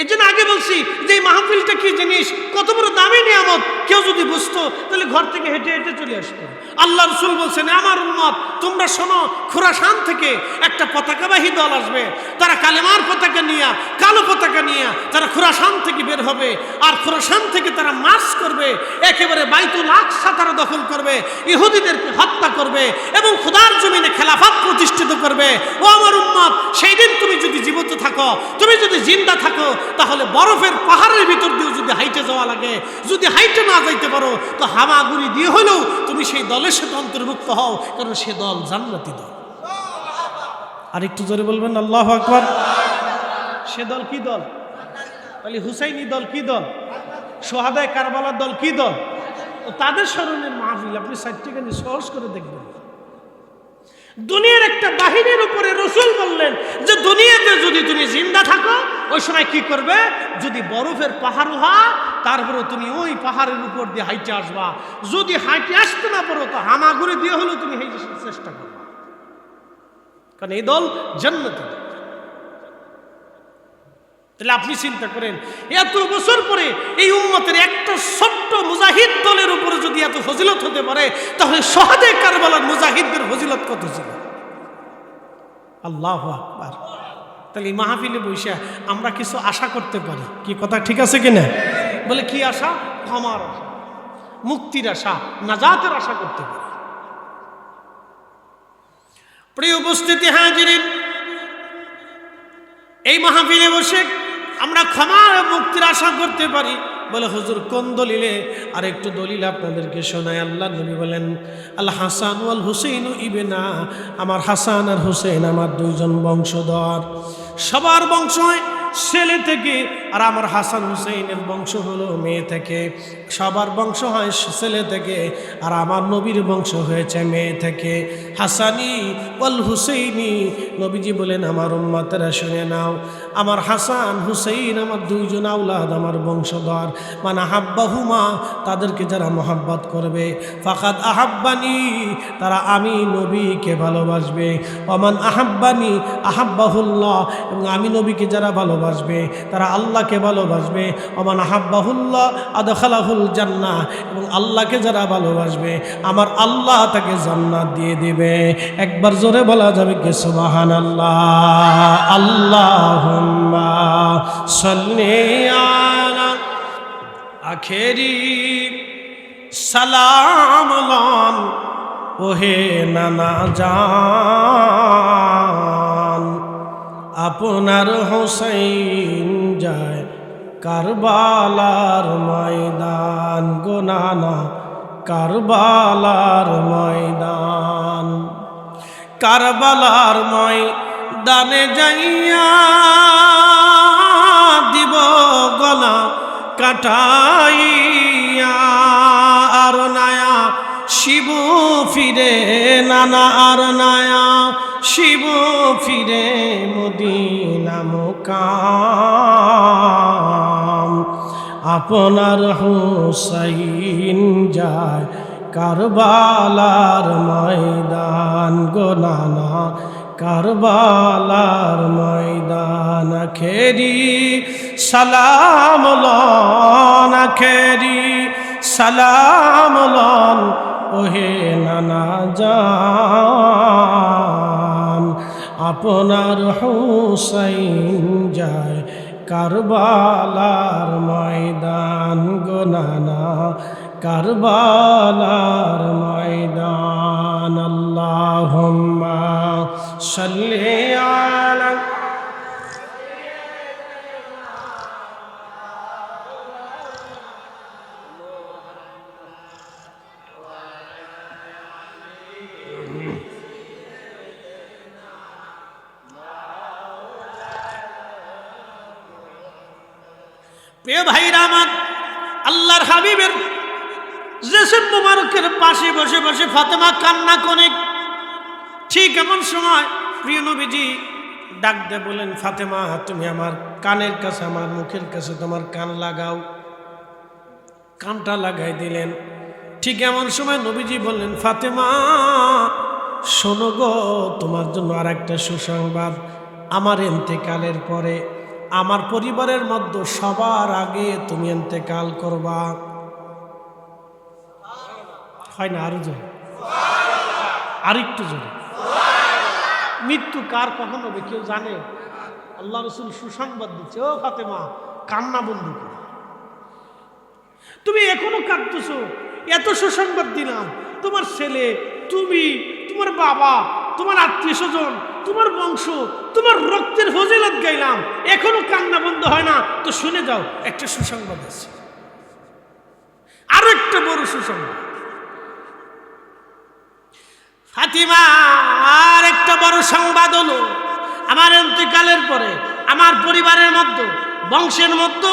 এই জন্য আগে বলছি যে এই মাহফিলটা কি জিনিস, কত বড় দামি নিয়ামত, কেউ যদি বুঝতো তাহলে ঘর থেকে হেঁটে হেঁটে চলে আসতো। আল্লাহ রাসূল বলছেন, আমার উম্মত তোমরা শোনো, খুরাসান থেকে একটা পতাকাবাহী দল আসবে, তারা কালেমার পতাকা নিয়ে, কালো পতাকা নিয়ে তারা খুরাসান থেকে বের হবে। আর খুরাসান থেকে তারা মার্চ করবে, একেবারে বাইতুল আকসা তারা দখল করবে, ইহুদিদেরকে হত্যা করবে এবং খোদার জমিনে খেলাফত প্রতিষ্ঠিত করবে। ও আমার উম্মত, সেই দিন তুমি যদি জীবিত থাকো, তুমি যদি জিন্দা থাকো, তাহলে বরফের পাহাড়ের ভিতর দিয়ে যদি হাইটে যাওয়া লাগে, যদি হাইটে না যাইতে পারো তো হামাগুড়ি দিয়ে হলেও তুমি সেই দলের সাথে অন্তর্ভুক্ত হও, কারণ সে দল জান্নাতি দল। আর একটু জোরে বলবেন আল্লাহু আকবার। সে দল কি দল? আলী হুসাইনি দল কি দল? সোহাদায়ে কারবালার দল কি দল? ও তাদের স্মরণের মাহফিল আপনি সাইটটিখানি সহজ করে দেখবেন। দুনিয়ার একটা বাহিনীর উপরে রাসূল বললেন যে দুনিয়াতে যদি তুমি জিন্দা থাকো, ওই সময় কি করবে? যদি বরফের পাহাড় হয়, তারপরে তুমি ওই পাহাড়ের উপর দিয়ে হাইটে আসবা। যদি হাইটে আসতে না পারো তো হামাগুড়ি দিয়ে হলেও তুমি হাইটে চেষ্টা করবা, কারণ এই দল জান্নাতি। তাহলে আপনি চিন্তা করেন, এত বছর পরে এই উম্মতের একটা ছোট্ট মুজাহিদ দলের উপরে যদি এত ফজিলত হতে পারে, তাহলে সোহাদায়ে কারবালার মুজাহিদদের ফজিলত কত ছিল? আল্লাহু আকবার। তাহলে এই মাহফিলে বসে আমরা কিছু আশা করতে পারি, কি কথা ঠিক আছে কিনা? বলে কি আশা? ক্ষমার আশা, মুক্তির আশা, নাজাতের আশা করতে পারি। প্রিয় উপস্থিতি হাজিরিন, এই মাহফিলে বসে আমরা ক্ষমা ও মুক্তির আশা করতে পারি। বলে হুজুর কোন দলিলে? আর একটু দলিল আপনাদেরকে শোনায়। আল্লাহ নবী বলেন, আল হাসান ওয়াল হুসেইন ইবনা, আমার হাসান আর হুসেন আমার দুইজন বংশধর। সবার বংশ হয় ছেলে থেকে, আর আমার হাসান হুসেইনের বংশ হলো মেয়ে থেকে। সবার বংশ হয় ছেলে থেকে, আর আমার নবীর বংশ হয়েছে মেয়ে থেকে। হাসানি ওয়াল হুসেইনি, নবীজি বলেন আমার উম্মতেরা শুনে নাও, আমার হাসান হুসেইন আমার দুইজন আওলাদ, আমার বংশধর। মান আহাব্বাহুমা, তাদেরকে যারা মোহাব্বত করবে, ফাকাদ আহাব্বানি, তারা আমি নবীকে ভালোবাসবে। ওমান আহাব্বানি আহাব্বাহুল্লাহ, এবং আমি নবীকে যারা ভালোবাসবে তারা আল্লাহকে ভালোবাসবে। ওমান আহাব্বাহুল্লাহ আদখালাহুল জান্নাহ, এবং আল্লাহকে যারা ভালোবাসবে আমার আল্লাহ তাকে জান্নাত দিয়ে দিবে। একবার জোরে বলা যাবে কি সুবহানাল্লাহ? আল্লাহুম্মা সাল্লি আলা আখেরি সালাম লন, ওহে নানা জান, আপনার হোসেন যায় কারবালার ময়দান, গো নানা কারবালার ময়দান। কারবালার ময়দানে যাইয়া দিব গলা কাটাইয়া, আর নায়া শিব ফিরে নানা, আর নায়া শিব ফিরে মদিনা মুকাম। আপনার হুসাইন যায় কারবালার ময়দান, গো নানা কারবালার ময়দান। আখেরি সালাম লন, আখেরি সালাম লন, ওহে নানা জান, আপনার হুসাইন যায় কারবালার ময়দান, গো নানা কারবালার ময়দান। আল্লাহুম্মা সাল্লি আলা, প্রিয় ভাইরা আমার, আল্লাহর হাবিবের জেসুন মুবারকের পাশে বসে বসে ফাতেমা কান্না করে। ঠিক এমন সময় প্রিয় নবীজি ডাক দিয়ে বলেন, ফাতেমা তুমি আমার কানের কাছে, আমার মুখের কাছে তোমার কান লাগাও। কানটা লাগাই দিলেন। ঠিক এমন সময় নবীজি বললেন, ফাতেমা শোনো গো, তোমার জন্য আর একটা সুসংবাদ। আমার ইন্তেকালের পরে আমার পরিবারের মধ্যে সবার আগে তুমি ইন্তেকাল করবা। হয় না? আরো জোরে, আরেকটু জোরে। মৃত্যু কার কখন হবে কেউ জানে? আল্লাহ রসুল সুসংবাদ দিচ্ছে। ও ফাতেমা, কান্না বন্ধ করো। তুমি এখনো কাঁদতেছো, এত সুসংবাদ দিলাম। তোমার ছেলে, তুমি, তোমার বাবা, তোমার আত্মীয় স্বজন, তোমার বংশ, তোমার রক্তের ফজিলত গাইলাম, এখনো কান্না বন্ধ হয় না। তো শুনে যাও, একটা সুসংবাদ আছে, আরো একটা বড় সুসংবাদ। ফাতিমা, আর একটা বড় সংবাদ হলো, আমার ইন্তেকালের পরে আমার পরিবারের মধ্যে, বংশের মধ্যে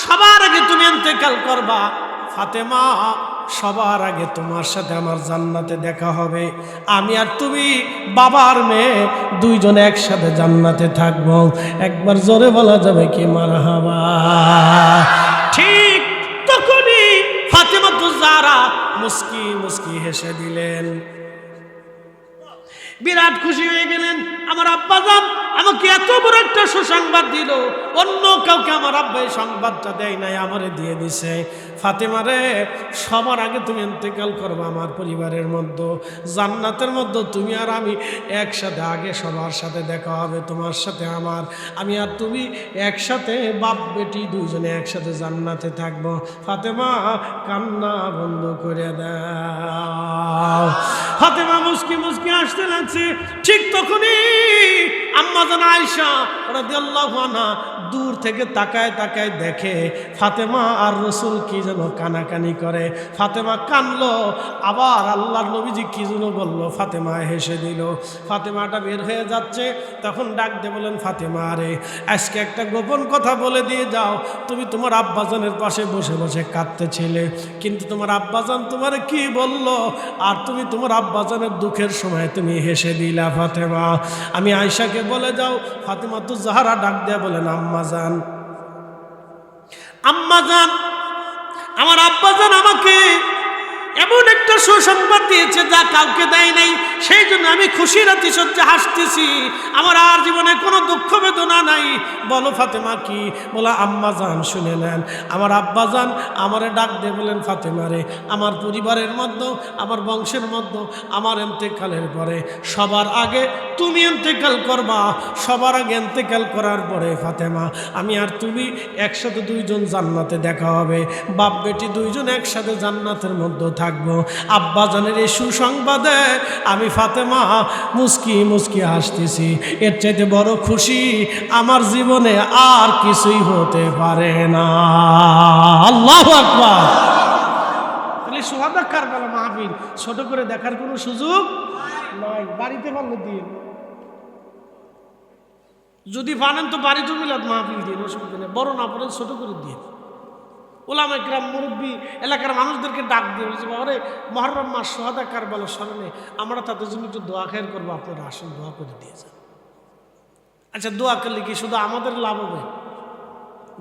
সবার আগে তুমি ইন্তেকাল করবা। ফাতেমা, সবার আগে তোমার সাথে আমার জান্নাতে দেখা হবে। আমি আর তুমি বাবার মেয়ে দুইজনে একসাথে জান্নাতে থাকবো। একবার জোরে বলা যাবে কি মারহাবা? ঠিক তখনই ফাতেমা তুজারা মুস্কি মুস্কি হেসে দিলেন। বিরাট খুশি হয়ে গেলেন। আমার আব্বাজান আমাকে এত বড় একটা সুসংবাদ দিল, অন্য কাউকে আমার আব্বা এই সংবাদটা দেয় নাই, আমারে দিয়ে দিছে। ফাতেমা রে, সবার আগে তুমি ইন্তেকাল করবা আমার পরিবারের মধ্যে, জান্নাতের মধ্যে তুমি আর আমি একসাথে আগে সবার সাথে দেখা হবে। তোমার সাথে আমার, আমি আর তুমি একসাথে বাপ বেটি দুইজনে একসাথে জান্নাতে থাকবো। ফাতেমা কান্না বন্ধ করে দাও। ফাতেমা মুস্কি মুস্কি আসতে লাগছে। ঠিক তখনই আম্মা জান আয়েশা রাদিয়াল্লাহু আনহা দূর থেকে তাকায় তাকায় দেখে ফাতেমা আর রসুল কি যেন কানাকানি করে। ফাতেমা কানলো, আবার আল্লাহর নবীজি কি যেন বললো, ফাতেমা হেসে দিল। ফাতেমাটা বের হয়ে যাচ্ছে, তখন ডাক দিয়ে বলেন, ফাতেমা রে, আজকে একটা গোপন কথা বলে দিয়ে যাও। তুমি তোমার আব্বাজানের পাশে বসে বসে কাঁদতেছিলে, কিন্তু তোমার আব্বাজান তোমার কি বলল, আর তুমি তোমার আব্বাজানের দুঃখের সময় তুমি হেসে দিলা। ফাতেমা, আমি আয়েশাকে বলে যাও। ফাতেমা তো জাহরা ডাক দেয়া বলেন, আম্মাজান, আম্মাজান, আমার আব্বাজান আমাকে এমন একটা সুসংবাদ দিয়েছে যা কাউকে দেয় নাই, সেই জন্য আমি খুশির আতিশয্যে হাসতেছি, আমার আর জীবনে কোনো দুঃখ বেদনা নাই। বলো ফাতেমা কি? বলা, আম্মাজান শুনে নেন, আমার আব্বাজান আমারে ডাক দিয়ে বলেন, ফাতেমা রে, আমার পরিবারের মধ্যে, আমার বংশের মধ্যে আমার ইন্তেকালের পরে সবার আগে তুমি ইন্তেকাল করবা। সবার আগে ইন্তেকাল করার পরে ফাতেমা, আমি আর তুমি একসাথে দুইজন জান্নাতে দেখা হবে, বাপ বেটি দুইজন একসাথে জান্নাতের মধ্যে থাকবো। আব্বাজানের এই সুসংবাদে আমি ফাতেমা মুস্কি মুস্কি হাসতেছি। এর চাইতে বড় খুশি আমার জীবনে আর কিছুই হতে পারে না। আল্লাহু আকবার। তাহলে সুহাদা কারবালা মাহফিল ছোট করে দেখার কোনো সুযোগ নাই। বাড়িতে পারলে দিন, যদি পারেন তো বাড়িতে মিলাদ মাহফিল দিন, অসুবিধা নেই। বড় না পড়েন, ছোট করে দিন। ওলামা ইকরাম, মুরব্বী, এলাকার মানুষদেরকে ডাক দিয়ে বলছে, বাবারে মুহররম মাস সুহাদা কারবালার স্মরণে আমরা তাদের জন্য একটু দোয়া খেয়াল করবো, আপনারা আসুন দোয়া করে দিয়ে যান। আচ্ছা, দোয়া করলে কি শুধু আমাদের লাভ হবে?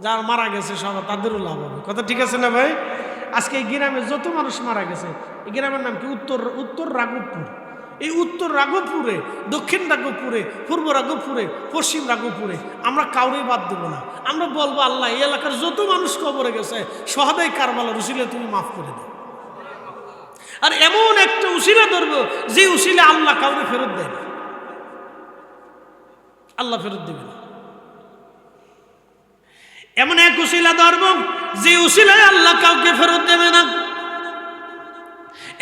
যারা মারা গেছে সবাই তাদেরও লাভ হবে। কথা ঠিক আছে না ভাই? আজকে এই গ্রামে যত মানুষ মারা গেছে, এই গ্রামের নাম কি? উত্তর রাঘবপুর। এই উত্তর রাঘবপুরে, দক্ষিণ রাঘবপুরে, পূর্ব রাঘবপুরে, পশ্চিম রাঘবপুরে আমরা কাউরেই বাদ দেবো না। আমরা বলবো, আল্লাহ এই এলাকার যত মানুষ কবরে গেছে সুহাদায়ে কারবালার উসিলা তুমি মাফ করে দাও। আর এমন একটা উসিলা ধরবো যে উসিলা আল্লাহ কাউরে ফেরত দেয় না, আল্লাহ ফেরত দেবে না। এমন এক উসিলা ধরবো যে উসিলায় আল্লাহ কাউকে ফেরত দেবে না।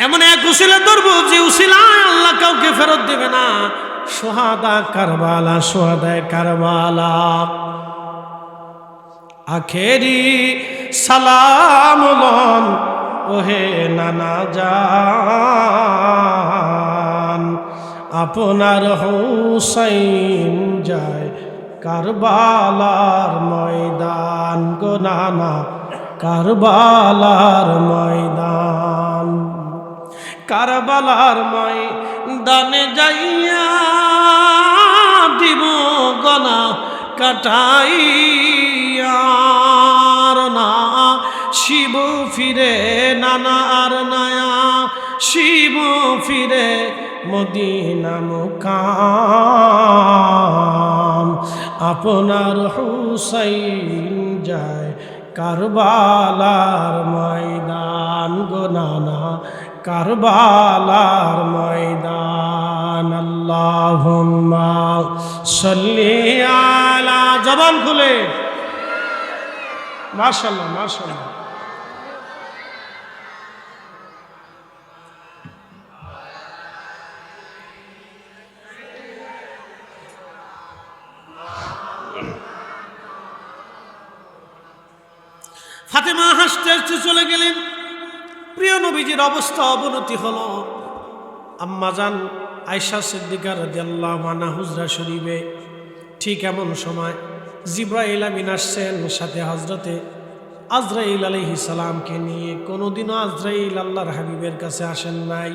এমন এক উসিলা ধরবো যে উসিলায় আল্লাহ কাউকে ফেরত দেবে না। সুহাদা কারবালা, সুহাদায়ে কারবালা। আখেরি সালাম লন ওহে নানা জান, আপনার হুসাইন যায় কারবালার ময়দান গো নানা, কারবালার ময়দান। কারবালার ময়দানে যাইয়া দিব গনা কাটাইয়া, না শিব ফিরে নানা আর নায়া, শিব ফিরে মদিনা মুকাম, আপনার হুসাইন যায় কারবালার ময়দান গো নানা, কারবালার ময়দান। আল্লাহুম্মা সাল্লি আলা, জবান খুলে মাশাআল্লাহ মাশাআল্লাহ। ফাতেমা হাসতে হাসতে চলে গেলেন। প্রিয় নবীজির অবস্থা অবনতি হলো। আম্মাজান আয়েশা সিদ্দিকা রাদিয়াল্লাহু আনহা হুজরা শরীফে ঠিক এমন সময় জিবরাইল আমিন আসছেন, সাথে হযরতে আজরাইল আলাইহিস সালামকে নিয়ে। কোনোদিনও আজরাইল আল্লাহর হাবিবের কাছে আসেন নাই।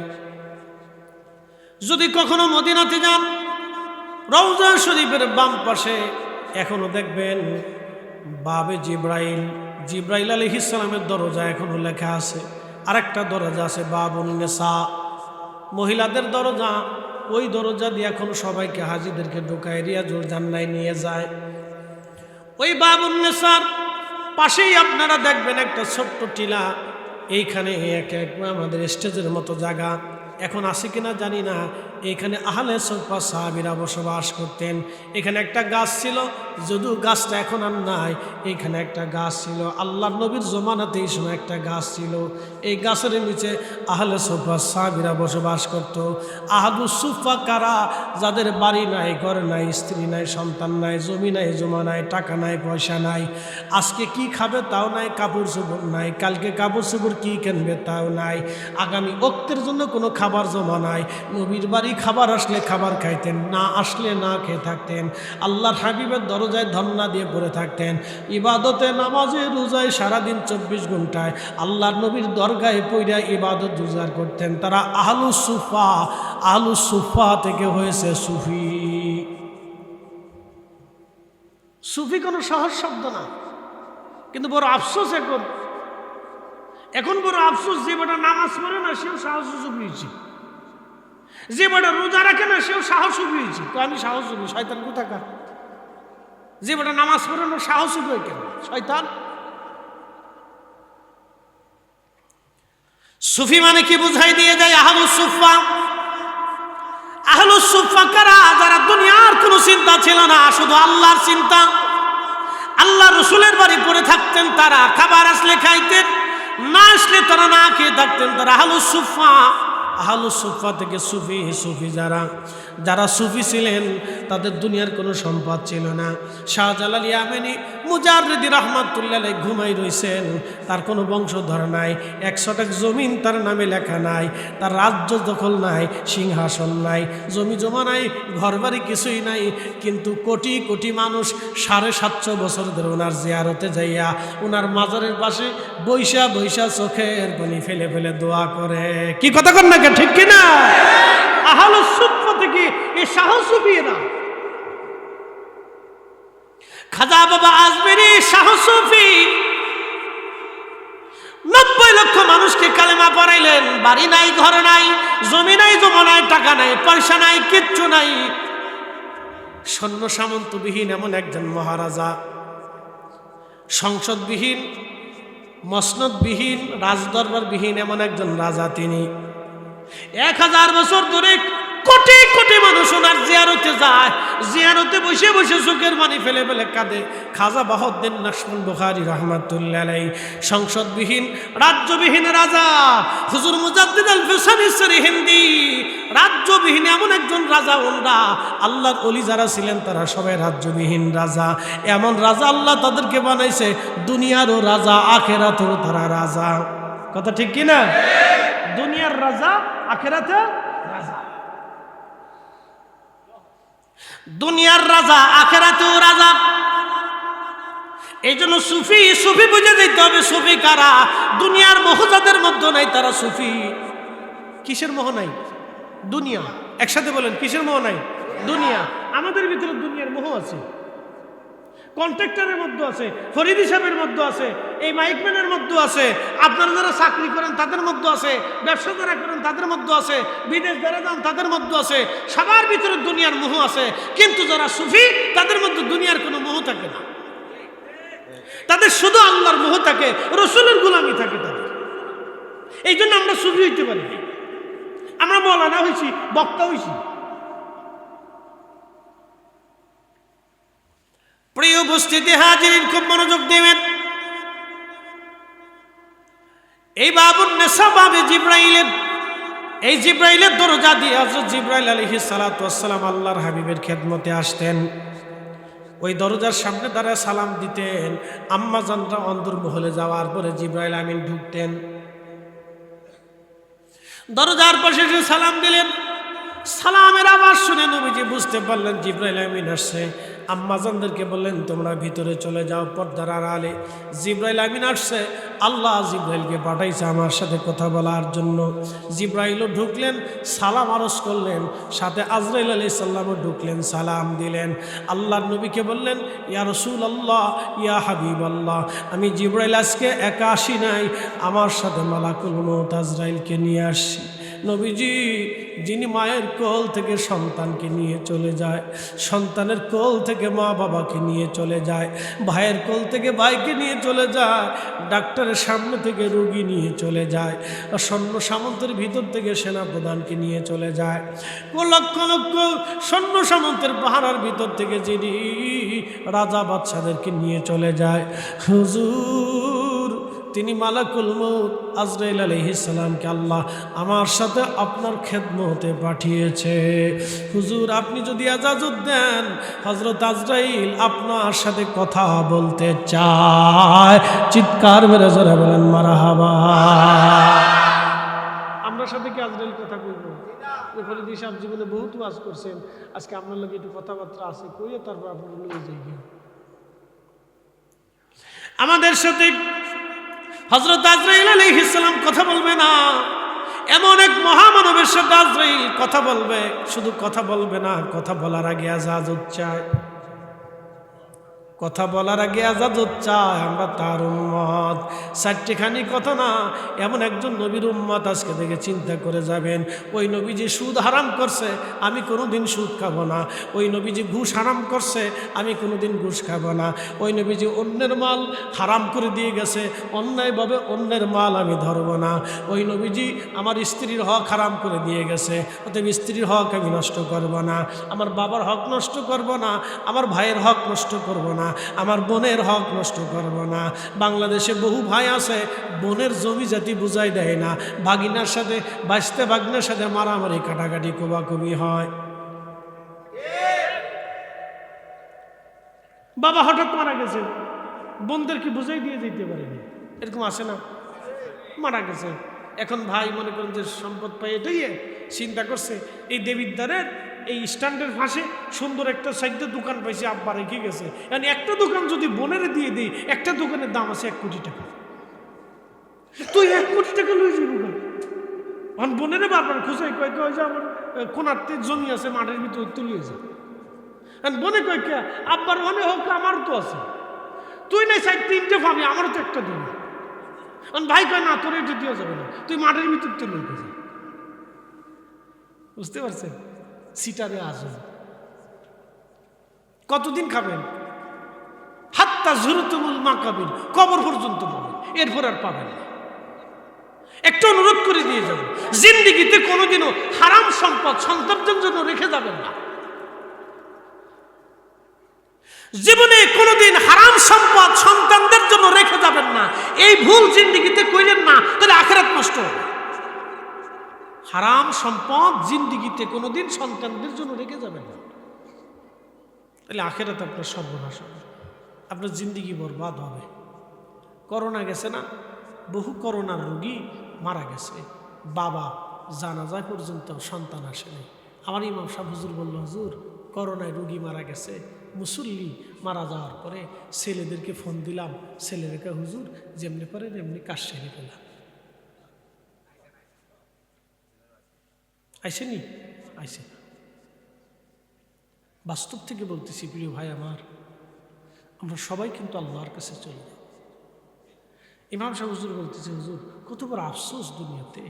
যদি কখনো মদিনাতে যান, রওজা শরীফের বাম পাশে এখনো দেখবেন বাবে জিবরাইল আলাইহিস সালামের দরজা এখনো লেখা আছে। আরেকটা দরজা আছে বাবুন নিসা, মহিলাদের দরজা। ওই দরজা দিয়ে এখন সবাইকে, হাজিদেরকে ঢোকায় রিয়াজুল জান্নায় নিয়ে যায়। ওই বাবুন নিসার পাশেই আপনারা দেখবেন একটা ছোট্ট টিলা। এইখানে এক আমাদের স্টেজের মতো জায়গা, এখন আছে কিনা জানি না। এখানে আহলে সুফফা সাহাবীরা বসবাস করতেন। এখানে একটা গাছ ছিল, যদিও গাছটা এখন আর নাই। এখানে একটা গাছ ছিল, আল্লাহর নবীর জমানাতে এই সময় একটা গাছ ছিল। এই গাছের নিচে আহলে সুফফা সাহাবীরা বসবাস করত। আহলুস সুফফা কারা? যাদের বাড়ি নাই, ঘর নাই, স্ত্রী নাই, সন্তান নাই, জমি নাই, জমা নাই, টাকা নাই, পয়সা নাই, আজকে কি খাবে তাও নাই, কাপড় চোপড় নাই, কালকে কাপড় চোপড় কি কিনবে তাও নাই, আগামী ওক্তের জন্য কোনো খাবার জমা নাই। নবীর বাড়ি খাবার আসলে খাবার খাইতেন, না আসলে না খেয়ে থাকতেন। আল্লাহর হাবিবের দরজায় ধন্না দিয়ে পড়ে থাকতেন। ইবাদতে, নামাজে, রোজায় সারাদিন 24 ঘন্টায় আল্লাহর নবীর দরগায় পইরা ইবাদত রোজার করতেন। তারা আহলুস সুফফা। আহলুস সুফফা থেকে হয়েছে সুফি। সুফি কোনো সহজ শব্দ না, কিন্তু বড় আফসোস এখন বড় আফসোস, যে বেটা নামাজ পড়ে না সেও সাহস সুফি হয়েছে, যে বেটা রোজা রাখে না সেও সাহস সুফি হয়েছে। তো আমি সাহস সুফি, শয়তান কোথাকার। যে বেটা নামাজ পড়ে না সাহস সুফি হয় কেন? শয়তান। সুফি মানে কি বুঝাই দিয়ে যায়? আহলুস সুফফা। আহলুস সুফফা কারা? যারা দুনিয়ার কোনো চিন্তা ছিল না, শুধু আল্লাহর চিন্তা। আল্লাহ রসুলের বাড়ি পড়ে থাকতেন, তারা খাবার আসলে খাইতেন, না আসলে তারা না খেয়ে থাকতেন। তারা আহলুস সুফফা। আহলুস সুফফা থেকে সুফি। সুফি যারা সুফি ছিলেন তাদের দুনিয়ার কোনো সম্পদ ছিল না। শাহজালাল ইয়ামানি মুজাররিদি রাহমাতুল্লাহ আলাইহি ঘুমাই রইছেন, তার কোনো বংশধর নাই, 1 শতক জমিন তার নামে লেখা নাই, তার রাজ্য দখল নাই, সিংহাসন নাই, জমি জমা নাই, ঘরবাড়ি কিছুই নাই, কিন্তু কোটি কোটি মানুষ 750 বছর ধরে ওনার জিয়ারতে যাইয়া ওনার মাজারের পাশে বৈশা বৈশা চোখের পানি ফেলে ফেলে দোয়া করে। কি কথা কন না, ঠিক কিনা? আহলুস সুফফা থেকে এই সাহস সুফিরা। খাজা বাবা আজমেরি সাহস সুফি 90 লক্ষ মানুষকে কালেমা পড়াইলেন। বাড়ি নাই, ঘর নাই, জমি নাই, জমা নাই, টাকা নাই, পয়সা নাই, কিচ্ছু নাই। সৈন্য সামন্তবিহীন এমন একজন মহারাজা, সংসদবিহীন, মসনদবিহীন, রাজদরবারবিহীন এমন একজন রাজা। তিনি 1000 বছর ধরে কোটি কোটি মানুষ ওনার জিয়ারতে যায়, জিয়ারতে বসে বসে চোখের পানি ফেলে ফেলে কাঁদে। খাজা বাহাউদ্দিন নাশবুল বুখারী রাহমাতুল্লাহ আলাইহি সংসদবিহীন, রাজ্যবিহীন রাজা। হুজুর মুজাদ্দিদ আল ফিসানি সরহিন্দি রাজ্যবিহীন এমন একজন রাজা। ওনরা আল্লাহর ওলি যারা ছিলেন তারা সবাই রাজ্যবিহীন রাজা। এমন রাজা আল্লাহ তাদেরকে বানাইছে, দুনিয়ারও রাজা, আখিরাতেরও তারা রাজা। কথা ঠিক কিনা? দুনিয়ার রাজা, আখিরাতে রাজা। দুনিয়ার রাজা, আখিরাতেও রাজা। এই জন্য সুফি সুফি বুঝে দিতে হবে। সুফি কারা? দুনিয়ার মোহ যাদের মধ্যে নাই তারা সুফি। কিসের মোহ নাই? দুনিয়া। একসাথে বলেন, কিসের মোহ নাই? দুনিয়া। আমাদের ভিতরে দুনিয়ার মোহ আছে, কন্ট্রাক্টরের মধ্যে আছে, ফরিদি সাহেবের মধ্যে আছে, এই মাইকম্যানের মধ্যে আছে, আপনারা যারা চাকরি করেন তাদের মধ্যে আছে, ব্যবসা যারা করেন তাদের মধ্যে আছে, বিদেশ যারা যান তাদের মধ্যে আছে। সবার ভিতরে দুনিয়ার মোহ আছে, কিন্তু যারা সুফি তাদের মধ্যে দুনিয়ার কোনো মোহ থাকে না। তাদের শুধু আল্লাহর মোহ থাকে, রসুলের গোলামি থাকে তাদের। এই জন্য আমরা সুফি হইতে পারি, আমরা মৌলানা হয়েছি, বক্তা হয়েছি। প্রিয় উপস্থিতি হাজিরিন, খুব মনোযোগ দেবেন। এই বাবুন নেশা বাবে জিব্রাইলের, এই জিব্রাইলের দরজা দিয়ে হযরত জিব্রাইল আলাইহিস সালাতু ওয়াস সালাম আল্লাহর হাবিবের খেদমতে আসতেন। ওই দরজার সামনে দাঁড়ায় সালাম দিতেন। আম্মা জানরা অন্দরমহলে যাওয়ার পরে জিব্রাইল আমিন ঢুকতেন। দরজার পাশে এসে সালাম দিলেন। সালামের আওয়াজ শুনে নবীজি বুঝতে পারলেন জিব্রাইল আমিন আসছে। আম্মা জানদেরকে বললেন তোমরা ভিতরে চলে যাও, পর্দার আড়ালে জিব্রাইল আমিন আসছে। আল্লাহ জিব্রাইলকে পাঠাইছে আমার সাথে কথা বলার জন্য। জিব্রাইলও ঢুকলেন, সালাম আরজ করলেন, সাথে আজরাইল আলাইহিস সালামও ঢুকলেন, সালাম দিলেন। আল্লাহর নবীকে বললেন, ইয়া রাসূলুল্লাহ, ইয়া হাবিবাল্লাহ, আমি জিব্রাইল আজকে একা আসি নাই, আমার সাথে মালাকুল মউত আজরাইলকে নিয়ে আসছি। নবীজি যিনি মায়ের কোল থেকে সন্তানকে নিয়ে চলে যায়, সন্তানের কোল থেকে মা বাবাকে নিয়ে চলে যায়, ভাইয়ের কোল থেকে ভাইকে নিয়ে চলে যায়, ডাক্তারের সামনে থেকে রোগী নিয়ে চলে যায়, সৈন্য সামন্তের ভিতর থেকে সেনাপ্রধানকে নিয়ে চলে যায়, লক্ষ লক্ষ সৈন্য সামন্তের পাহারার ভিতর থেকে যিনি রাজা বাদশাদেরকে নিয়ে চলে যায়, হুজুর তিনি মালাকুল মউত আজরাইল আলাইহিস সালামকে আল্লাহ আমার সাথে আপনার খেদমতে পাঠিয়েছে। হুজুর আপনি যদি ইজাজত দেন, হযরত আজরাইল আপনার সাথে কথা বলতে চায়। চিৎকার মেরে জোরে বলেন মারহাবা। আমরা সাথে কি আজরাইল কথা কইব? এরপরে দিশা জীবনে বহুত ওয়াজ করছেন, আজকে আপনার লগে একটু কথাবার্তা আছে কইয়ে তারপর আপনি লয়ে যাই। আমাদের সাথে হযরত আজরাইল আলাইহিস সালাম কথা বলবে না, এমন এক মহামানবের সাথে আজরাইল কথা বলবে। শুধু কথা বলবে না, কথা বলার আগে ইজাজত চায়, কথা বলার আগে ইজাজত চায়। আমরা তার উম্মত, চারটিখানি কথা না, এমন একজন নবীর উম্মত আজকে থেকে চিন্তা করে যাবেন। ওই নবীজি সুদ হারাম করছে, আমি কোনোদিন সুদ খাবো না। ওই নবীজি ঘুষ হারাম করছে, আমি কোনোদিন ঘুষ খাবো না। ওই নবীজি অন্যের মাল হারাম করে দিয়ে গেছে, অন্যায়ভাবে অন্যের মাল আমি ধরবো না। ওই নবীজি আমার স্ত্রীর হক হারাম করে দিয়ে গেছে, অতএব স্ত্রীর হক আমি নষ্ট করবো না। আমার বাবার হক নষ্ট করবো না, আমার ভাইয়ের হক নষ্ট করবো না, আমার বোনের হক নষ্ট করব না। বাংলাদেশে বহু ভাই আছে বোনের জমি জাতি বুঝাই দেয় না, ভাগিনার সাথে বাঁচতে ভাগনার সাথে মারামারি কাটাকাটি কোবাকুবি হয়। বাবা হঠাৎ মারা গেছে, বোনদেরকে বুঝাই দিয়ে যেতে পারেনি, এরকম আসে না? মারা গেছে, এখন ভাই মনে করেন যে সম্পদ পাই এটাই চিন্তা করছে এই দেবিদ্বারের এই স্ট্যান্ডের পাশে সুন্দর একটা সাইডে দোকান পাইছে, আব্বা রেখে গেছে। মানে একটা দোকান যদি বোনের দিয়ে দিই, একটা দোকানের দাম আছে 1 কোটি টাকা, তুই 1 কোটি টাকা লই যাবো। এখন বোনের বারবার খুঁজে কয় যে আমার কোনারতে জমি আছে মাঠের ভিতরে তুলিয়ে যা। বোনে কয় কে আব্বার মনে হোক আমারও তো আছে, তুই নাই সাইড 3টে পাবি, আমারও তো একটা দিবি। ভাই কয় না তোর এটা দেওয়া যাবে না, তুই মাঠের ভিতর তুলে যা। বুঝতে পারছেন? সিটারে আসুন, কতদিন খাবেন? হাত্তা জুরতুমুল মাকাবির, কবর পর্যন্ত পাবেন, এরপর আর পাবেন না। একটা অনুরোধ করে দিয়ে যাব, জিন্দেগিতে কোনোদিনও হারাম সম্পদ সন্তানদের জন্য রেখে যাবেন না। জীবনে কোনোদিন হারাম সম্পদ সন্তানদের জন্য রেখে যাবেন না। এই ভুল জিন্দেগিতে কইলেন না, তাহলে আখিরাত নষ্ট হবে। হারাম সম্পদ জিন্দেগিতে কোনোদিন সন্তানদের জন্য রেখে যাবেন না, তাহলে আখিরাত আপনার সর্বনাশ হবে, আপনার জিন্দেগি বরবাদ হবে। করোনা গেছে না, বহু করোনার রোগী মারা গেছে, বাবা জানাজা পর্যন্ত সন্তান আসেনি। আমার ইমাম সাহেব হুজুর বলল, হুজুর করোনায় রোগী মারা গেছে, মুসল্লি মারা যাওয়ার পরে ছেলেদেরকে ফোন দিলাম, ছেলেদেরকে হুজুর যেমনি পারেন এমনি কাজ সেরে ফেলাম। আইসেনি? আইসে। বাস্তব থেকে বলতেছি প্রিয় ভাই আমার, আমরা সবাই কিন্তু আল্লাহর কাছে চলে যাই। ইমাম সাহেব হুজুর বলতেছে, হুজুর কত বড় আফসোস দুনিয়াতে,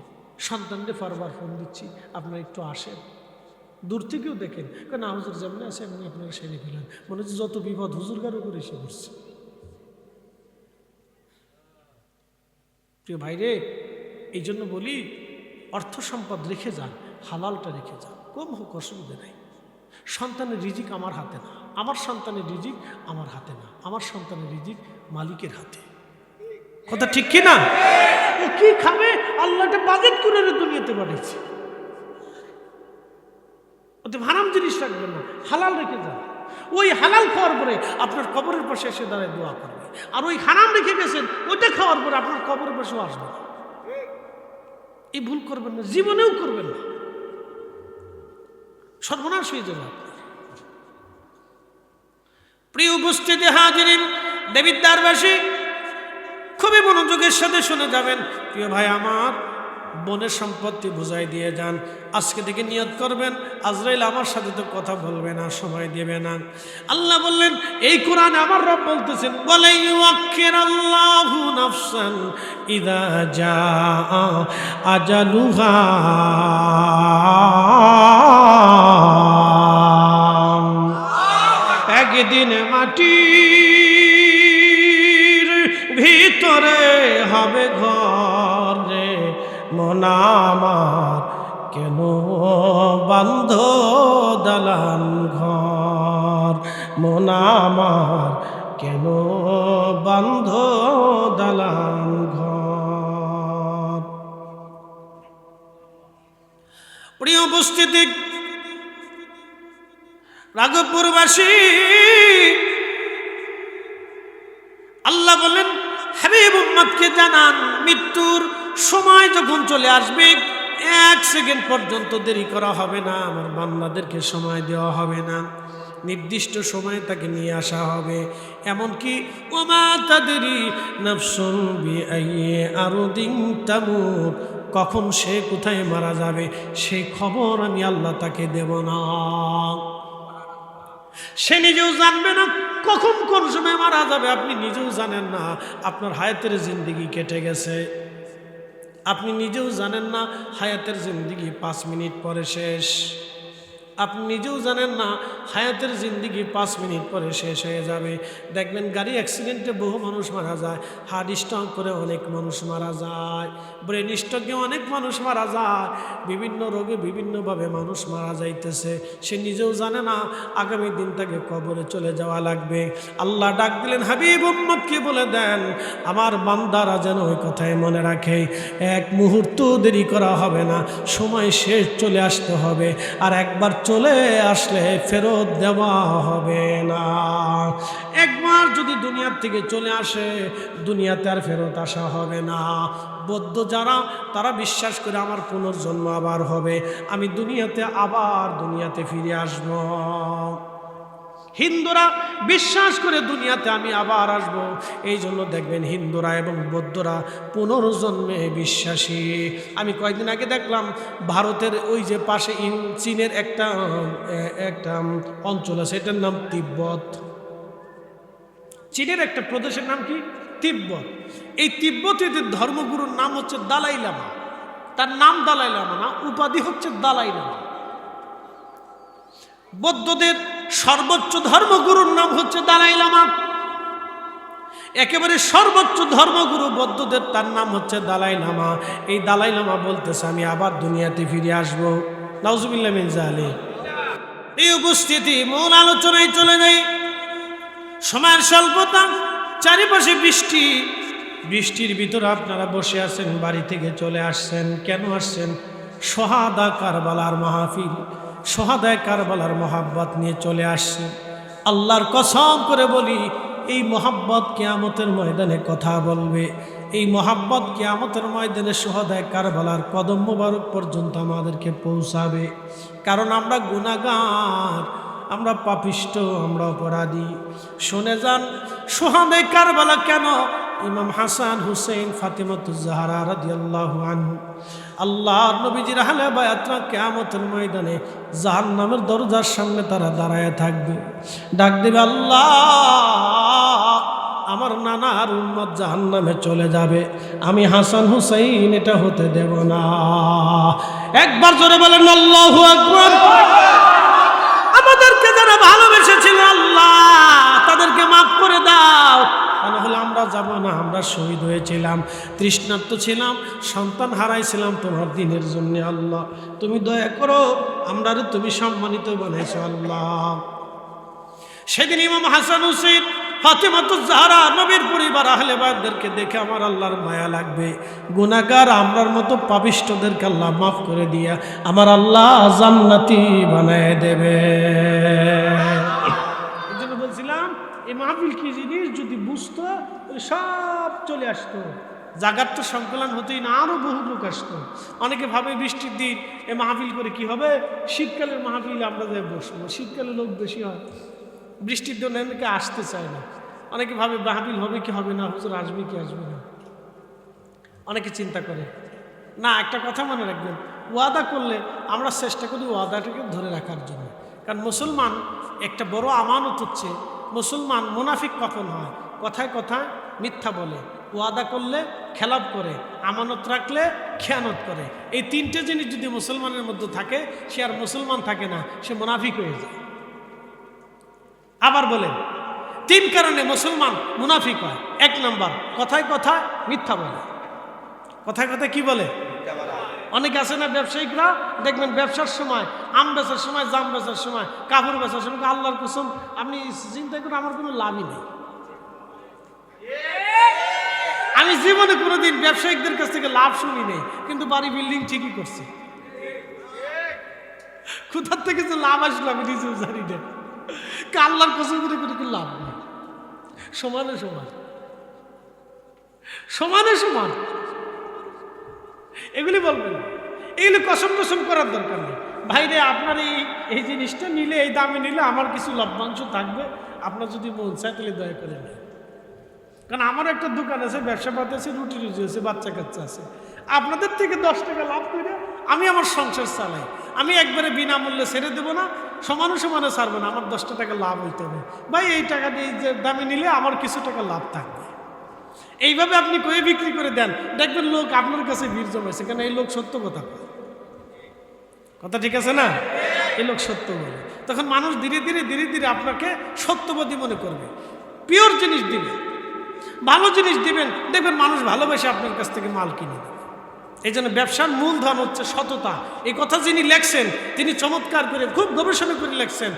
সন্তানদের বারবার ফোন দিচ্ছি, আপনারা একটু আসেন। দূর থেকেও দেখেন, না হুজুর যেমনি আছে এমনি আপনারা সেরে ফেলেন। মনে হচ্ছে যত বিপদ হুজুর গারো করে এসে পড়ছে। প্রিয় ভাই রে, এই জন্য বলি অর্থ সম্পদ রেখে যান, হালালটা রেখে যান, কম হোক অসুবিধা নাই। সন্তানের রিজিক আমার হাতে না, আমার সন্তানের রিজিক আমার হাতে না, আমার সন্তানের রিজিক মালিকের হাতে। কথা ঠিক কি না? ও কি খাবে আল্লাহটা বাজেট করে দুনিয়াতে পাঠিয়েছে। ওতে হারাম জিনিস রাখবেন না, হালাল রেখে যান। ওই হালাল খাওয়ার পরে আপনার কবরের পাশে এসে দাঁড়ায় দোয়া করবে, আর ওই হারাম রেখে গেছেন ওইটা খাওয়ার পরে আপনার কবরের পাশেও আসবে। এই ভুল করবেন না, জীবনেও করবেন না, সর্বনাশ হয়ে যাবে আপনার। প্রিয় উপস্থিতি হাজিরিন, দেবিদ্বারবাসী খুবই মনোযোগের সাথে শুনে যাবেন। প্রিয় ভাই আমার, বোনের সম্পত্তি বুঝাই দিয়ে যান। আজকে থেকে নিয়ত করবেন আজরাইল আমার সাথে তো কথা বলবে না, সময় দেবে না। আল্লাহ বললেন, এই কোরআনে আমার রব বলতেছেন, বলে ইউআখিরাল্লাহু নাফসান ইযা জাআ আজালুহা। একদিন মাটির ভিতরে হবে ঘর রে, মন আমার কেন বান্ধ দালান ঘর, মন আমার কেন বান্ধ দালান ঘর। প্রিয় উপস্থিতি, রাঘবপুরবাসী, আল্লাহ বলেন হাবিব উম্মতকে জানান, মৃত্যুর সময় যখন চলে আসবে 1 সেকেন্ড পর্যন্ত দেরি করা হবে না, আমার বান্দাদেরকে সময় দেওয়া হবে না, নির্দিষ্ট সময়ে তাকে নিয়ে আসা হবে। এমনকি ওমা তাদরি নাফসুন বিআইয়ি আরদিন তামুত, কখন সে কোথায় মারা যাবে সেই খবর আমি আল্লাহ তাকে দেব না। সে নিজেও জানবে না কখন কোন সময় মারা যাবে, আপনি নিজেও জানেন না। আপনার হায়াতের জিন্দেগি কেটে গেছে, আপনি নিজেও জানেন না হায়াতের জিন্দেগি 5 মিনিট পরে শেষ। আপনি নিজেও জানেন না হায়াতের জিন্দেগি 5 মিনিট পরে শেষ হয়ে যাবে। দেখবেন গাড়ি অ্যাক্সিডেন্টে বহু মানুষ মারা যায়, হার্ট স্ট্রোক করে অনেক মানুষ মারা যায়, ব্রেন স্ট্রোকে অনেক মানুষ মারা যায়, বিভিন্ন রোগে বিভিন্নভাবে মানুষ মারা যাইতেছে। সে নিজেও জানে না আগামী দিন তাকে কবরে চলে যাওয়া লাগবে। আল্লাহ ডাক দিলেন, হাবিব উম্মতকে বলে দেন আমার বান্দারা যেন ওই কথাই মনে রাখে, 1 মুহূর্ত দেরি করা হবে না, সময় শেষ চলে আসতে হবে, আর একবার চলে আসলে ফেরত দেওয়া হবে না। একবার যদি দুনিয়ার থেকে চলে আসে দুনিয়াতে আর ফেরত আসা হবে না। বৌদ্ধ যারা, তারা বিশ্বাস করে আমার পুনর্জন্ম আবার হবে, আমি দুনিয়াতে ফিরে আসব। হিন্দুরা বিশ্বাস করে দুনিয়াতে আমি আবার আসব। এই জন্য দেখবেন হিন্দুরা এবং বৌদ্ধরা পুনর্জন্মে বিশ্বাসী। আমি কয়েকদিন আগে দেখলাম ভারতের ওই যে পাশে চীনের একটা অঞ্চল আছে, এটার নাম তিব্বত। চীনের একটা প্রদেশের নাম কি? তিব্বত। এই তিব্বতীদের ধর্মগুরুর নাম হচ্ছে দালাই লামা। তার নাম দালাই লামা না, উপাধি হচ্ছে দালাই লামা। বৌদ্ধদের সর্বোচ্চ ধর্মগুরুর নাম হচ্ছে দালাই লামা, একেবারে সর্বোচ্চ ধর্মগুরু বৌদ্ধদের, তার নাম হচ্ছে দালাই লামা। এই দালাই লামা বলতেছে আমি আবার দুনিয়াতে ফিরে আসবো। নাউজুবিল্লাহ মিন যালিক। এই উপস্থিতি, মূল আলোচনায় চলে যাই। সময়ের স্বল্পতা, চারিপাশে বৃষ্টি, বৃষ্টির ভিতরে আপনারা বসে আছেন, বাড়ি থেকে চলে আসছেন। কেন আসছেন? শহাদা কারবালার মাহফিল, শহাদায়ে কারবালার মহাব্বত নিয়ে চলে আসছে। আল্লাহর কসম করে বলি, এই মহাব্বত কিয়ামতের ময়দানে কথা বলবে। এই মহাব্বত কিয়ামতের ময়দানে শহাদায়ে কারবালার কদম মোবারক পর্যন্ত আমাদেরকে পৌঁছাবে। কারণ আমরা গুনাহগার, আমরা পাপিষ্ট, আমরা অপরাধী। শুনে যান, শহাদায়ে কারবালা কেন? ইমাম হাসান হুসেইন ফাতিমাতুজ জাহরা রাদিয়াল্লাহু আনহু, আল্লাহর নবীজির আহলে বায়াতরা কিয়ামতের ময়দানে জাহান্নামের দরজার সামনে তারা দাঁড়ায় থাকবে, ডাক দেবে, আল্লাহ আমার নানার উম্মত জাহান্নামে চলে যাবে, আমি হাসান হুসাইন এটা হতে দেব না। একবার জোরে বলেন আল্লাহু আকবার। আমাদেরকে যারা ভালোবেসেছিল আল্লাহ তাদেরকে মাফ করে দাও। তাহলে আমরা যাব না, আমরা শহীদ হয়েছিলাম, তৃষ্ণার্ত ছিলাম, সন্তান হারাইছিলাম তোমার দিনের জন্য। আল্লাহ তুমি দয়া করো, আমরা তুমি সম্মানিত বানাইছো আল্লাহ। সেদিন ইমাম হাসান হুসেইন ফাতেমাতুজ জাহরা নবীর পরিবার আহলে বায়তদেরকে দেখে আমার আল্লাহর মায়া লাগবে। গুনাহগার আমরার মতো পাপিষ্টদেরকে আল্লাহ মাফ করে দিয়া আমার আল্লাহ জান্নাতি বানায় দেবে। এই জন্য বলছিলাম এই মাহফিল কি জিনিস যদি বুঝতো সব চলে আসতো। জাগার তো সংকলন হতেই না, আরও বহু লোক আসতো। অনেকে ভাবে বৃষ্টির দিন এ মাহফিল করে কি হবে, শীতকালের মাহফিল আমরা যে বসবো, শীতকালে লোক বেশি হয়, বৃষ্টির জন্য অনেকে আসতে চায় না। অনেকে ভাবে মাহফিল হবে কি হবে না, হুজুর আসবে কি আসবে না, অনেকে চিন্তা করে। না, একটা কথা মনে রাখবেন, ওয়াদা করলে আমরা চেষ্টা করি ওয়াদাটাকে ধরে রাখার জন্য। কারণ মুসলমান একটা বড় আমানত হচ্ছে, মুসলমান মুনাফিক কখন হয়? কথায় কথায় মিথ্যা বলে, ওয়াদা করলে খেলাপ করে, আমানত রাখলে খেয়ানত করে। এই তিনটে জিনিস যদি মুসলমানের মধ্যে থাকে, সে আর মুসলমান থাকে না, সে মুনাফিক হয়ে যায়। আবার বলেন, তিন কারণে মুসলমান মুনাফিক হয়। এক নাম্বার, কথায় কথায় মিথ্যা বলে। কথায় কথায় কি বলে? অনেকে আছে না ব্যবসায়িকরা, দেখবেন ব্যবসার সময়, আম বেচার সময়, জাম বেচার সময়, কাপড় বেচার সময় আল্লাহর কসম আপনি চিন্তা করেন আমার কোনো লাভই নেই। আমি জীবনে কোনোদিন ব্যবসায়িকদের কাছ থেকে লাভ শুনি নেই, কিন্তু বাড়ি বিল্ডিং ঠিকই করছে। কোথার থেকে যে লাভ আসলো আমি নিজেও জানি না। আল্লাহর কসম করে করে কি লাভ নেই। সমানে সমান, সমানে সমান। এগুলি বলবেন, এগুলি কসম টসম করার দরকার নেই। ভাইরে আপনার এই জিনিসটা নিলে, এই দামে নিলে আমার কিছু লভ্যাংশ থাকবে, আপনার যদি মন চায় তাহলে দয়া করে নেই। কারণ আমার একটা দোকান আছে, ব্যবসা পাতি আছে, রুটি রুজি আছে, বাচ্চা কাচ্চা আছে। আপনাদের থেকে 10 টাকা লাভ করে আমি আমার সংসার চালাই। আমি একবারে বিনামূল্যে ছেড়ে দেবো না, সমানে সমানে ছাড়বো না, আমার 10 টাকা লাভ হইতে হবে। ভাই এই টাকা দিয়ে যে দামে নিলে আমার কিছু টাকা লাভ থাকবে। এইভাবে আপনি কয়ে বিক্রি করে দেন, দেখবেন লোক আপনার কাছে ভিড় জমাইছে। কেন? এই লোক সত্য কথা বলে। কথা ঠিক আছে না? এই লোক সত্য বলে। তখন মানুষ ধীরে ধীরে ধীরে ধীরে আপনাকে সত্যবাদী মনে করবে। পিওর জিনিস দিবেন, ভালো জিনিস দিবেন, দেখবেন মানুষ ভালোবেসে আপনার কাছ থেকে মাল কিনে দেবে। এই জন্য ব্যবসার মূলধন হচ্ছে সততা। এই কথা যিনি লেখছেন তিনি চমৎকার করে খুব গবেষণা করে লেখছেন,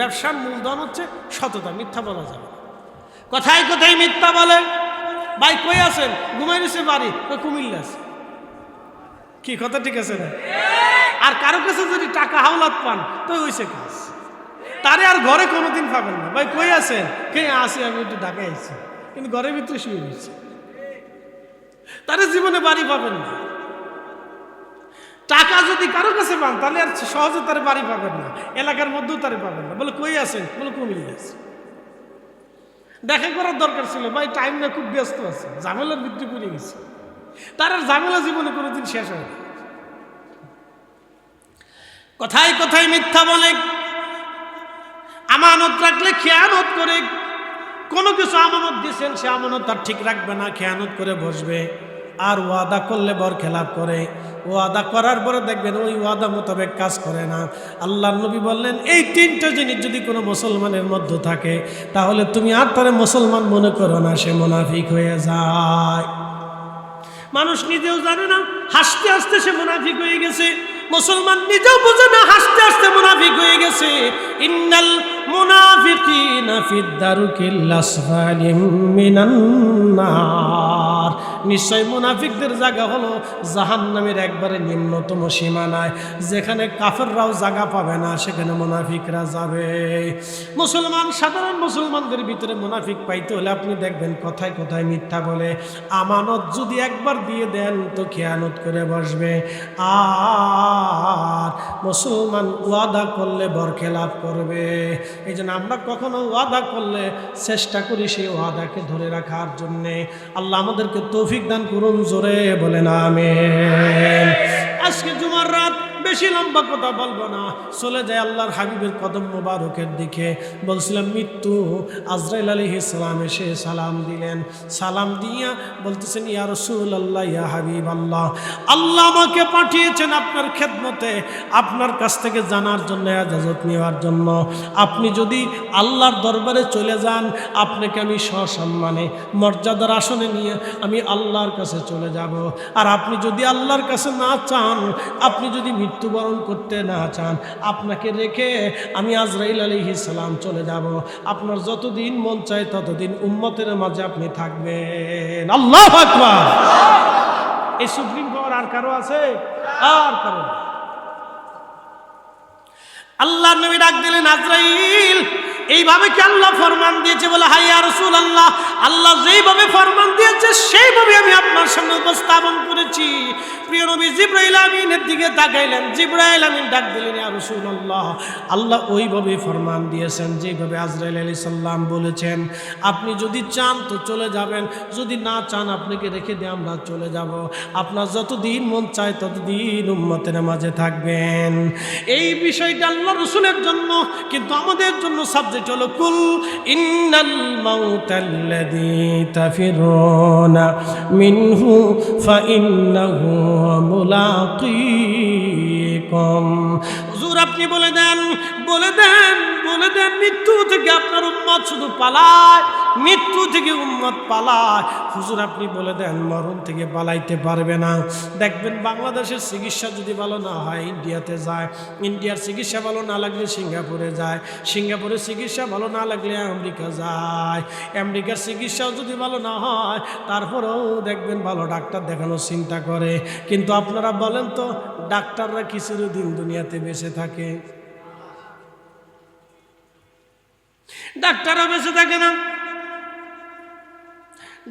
ব্যবসার মূলধন হচ্ছে সততা। মিথ্যা বলা যাবে না। কথায় কথায় মিথ্যা বলে। ভাই কই আছেন? ঘুমাই নিছে বাড়ি, ওই কুমিল্লা আছে। কি কথা ঠিক আছে না? আর কারো কাছে যদি টাকা হাওলাত পান তো হইছে কাজ, তারে আর ঘরে কোনোদিন পাবেন না। ভাই কই আছেন? কে আসি, আমি একটু ঢাকায় আছি, কিন্তু ঘরের ভিতরে শুয়ে রয়েছে। তারে জীবনে বাড়ি পাবেন না। টাকা যদি কারো কাছে পান তাহলে আর সহজে তারে বাড়ি পাবেন না, এলাকার মধ্যেও তারে পাবেন না। বলে কই আছেন? বলে কুমিল্লা আছে। দেখা করার দরকার ছিল, ভাই টাইম না, খুব ব্যস্ত আছে, ঝামেলার ভিতরে পড়ে গেছে। তার আর ঝামেলা জীবনে কোনোদিন শেষ হয় না। কথায় কথায় মিথ্যা বলে, আমানত রাখলে খেয়ানত করে। কোনো কিছু আমানত দিয়েছেন, সে আমানত তার ঠিক রাখবে না, খেয়ানত করে বসবে। আর ওয়াদা করলে বরখেলাপ করে। ওয়াদা করার পরে দেখবেন ওই ওয়াদা মোতাবেক কাজ করে না। আল্লাহর নবী বললেন, এই তিনটা জিনিস যদি কোনো মুসলমানের মধ্যে থাকে তাহলে তুমি আর তারে মুসলমান মনে করো না, সে মুনাফিক হয়ে যায়। মানুষ নিজেও জানে না, হাসতে হাসতে সে মুনাফিক হয়ে গেছে। মুসলমান নিজেও বোঝে না, হাসতে হাসতে মুনাফিক হয়ে গেছে। ইন্নাল মুনাফিকিনা ফিদ দারকিল আসফালি মিনান নার। নিশ্চয় মুনাফিকদের জায়গা হলো জাহান্নামের একবারে নিম্নতম সীমানায়, যেখানে কাফেররাও জায়গা পাবে না, সেখানে মুনাফিকরা যাবে। মুসলমান, সাধারণ মুসলমানদের ভিতরে মুনাফিক পাইতে হলে আপনি দেখবেন কথায় কথায় মিথ্যা বলে। আমানত যদি একবার দিয়ে দেন তো খেয়ানত করে বসবে। আর মুসলমান ওয়াদা করলে বরখেলাপ করবে। এই জন্য আমরা কখনো ওয়াদা করলে চেষ্টা করি সেই ওয়াদাকে ধরে রাখার জন্যে। আল্লাহ আমাদেরকে তৌফিক দান করুন, জোরে বলেন আমিন। আজকে জুমার রাত, বেশি লম্বা কথা বলবো না, চলে যায় আল্লাহর হাবিবের কদম মোবারকের দিকে। বলছিলাম মৃত্যু, আজরাইল আলাইহিস সালাম এসে সালাম দিলেন। সালাম দিয়া বলতেছেন, ইয়া রাসূলুল্লাহ, ইয়া হাবিবাল্লাহ, আল্লাহ আমাকে পাঠিয়েছেন আপনার খেদমতে, আপনার কাছ থেকে জানার জন্য, ইজাজত নেওয়ার জন্য। আপনি যদি আল্লাহর দরবারে চলে যান, আপনাকে আমি সসম্মানে মর্যাদার আসনে নিয়ে আমি আল্লাহর কাছে চলে যাব। আর আপনি যদি আল্লাহর কাছে না চান, আপনি যদি মৃত্যুবরণ করতে না চান, আপনাকে রেখে আমি আজরাইল আলাইহিস সালাম চলে যাব। আপনার যতদিন মন চায় ততদিন উম্মতের মাঝে আপনি থাকবেন। আল্লাহু আকবার। এই সুপ্রিম পাওয়ার আর কারো আছে? আর কারো না। আল্লাহর নবী ডাক দিলেন, আজরাইল এইভাবে কি আল্লাহ ফরমান দিয়েছে? বলে হাই ইয়া রাসূলুল্লাহ, আল্লাহ যেইভাবে ফরমান দিয়েছে সেইভাবে আমি আপনার সামনে উপস্থাপন করেছি। প্রিয় নবী জিবরাইল আমিনের দিকে তাকাইলেন, জিবরাইল আমিন ডাক দিলেন, ইয়া রাসূলুল্লাহ, আল্লাহ ওইভাবে ফরমান দিয়েছেন যেভাবে আজরাইল আলাইহিস সালাম বলেছেন। আপনি যদি চান তো চলে যাবেন, যদি না চান আপনাকে রেখে দিয়ে আমরা চলে যাব। আপনার যতদিন মন চায় ততদিন উম্মতের মাঝে থাকবেন। এই বিষয়টা আল্লাহ রাসূলের জন্য, কিন্তু আমাদের জন্য সাবজেক্ট হলো কুল ইন্নাল মাউতাল্লাযী তাফিরুনা মিনহু ফাইন্নাহু মুলাকীকুম। হুজুর আপনি বলে দেন, বলে দেন, বলে দেন, মৃত্যু থেকে আপনার উম্মত শুধু পালায়, মৃত্যু থেকে উম্মত পালায়। হুজুর আপনি বলে দেন মরণ থেকে পালাইতে পারবে না। দেখবেন বাংলাদেশের চিকিৎসা যদি ভালো না হয় ইন্ডিয়াতে যায়, ইন্ডিয়ার চিকিৎসা ভালো না লাগলে সিঙ্গাপুরে যায়, সিঙ্গাপুরের চিকিৎসা ভালো না লাগলে আমেরিকা যায়, আমেরিকার চিকিৎসাও যদি ভালো না হয় তারপরেও দেখবেন ভালো ডাক্তার দেখানোর চিন্তা করে। কিন্তু আপনারা বলেন তো ডাক্তাররা কিছুদিন দুনিয়াতে বেঁচে থাকে? ডাক্তারও বেঁচে থাকে না,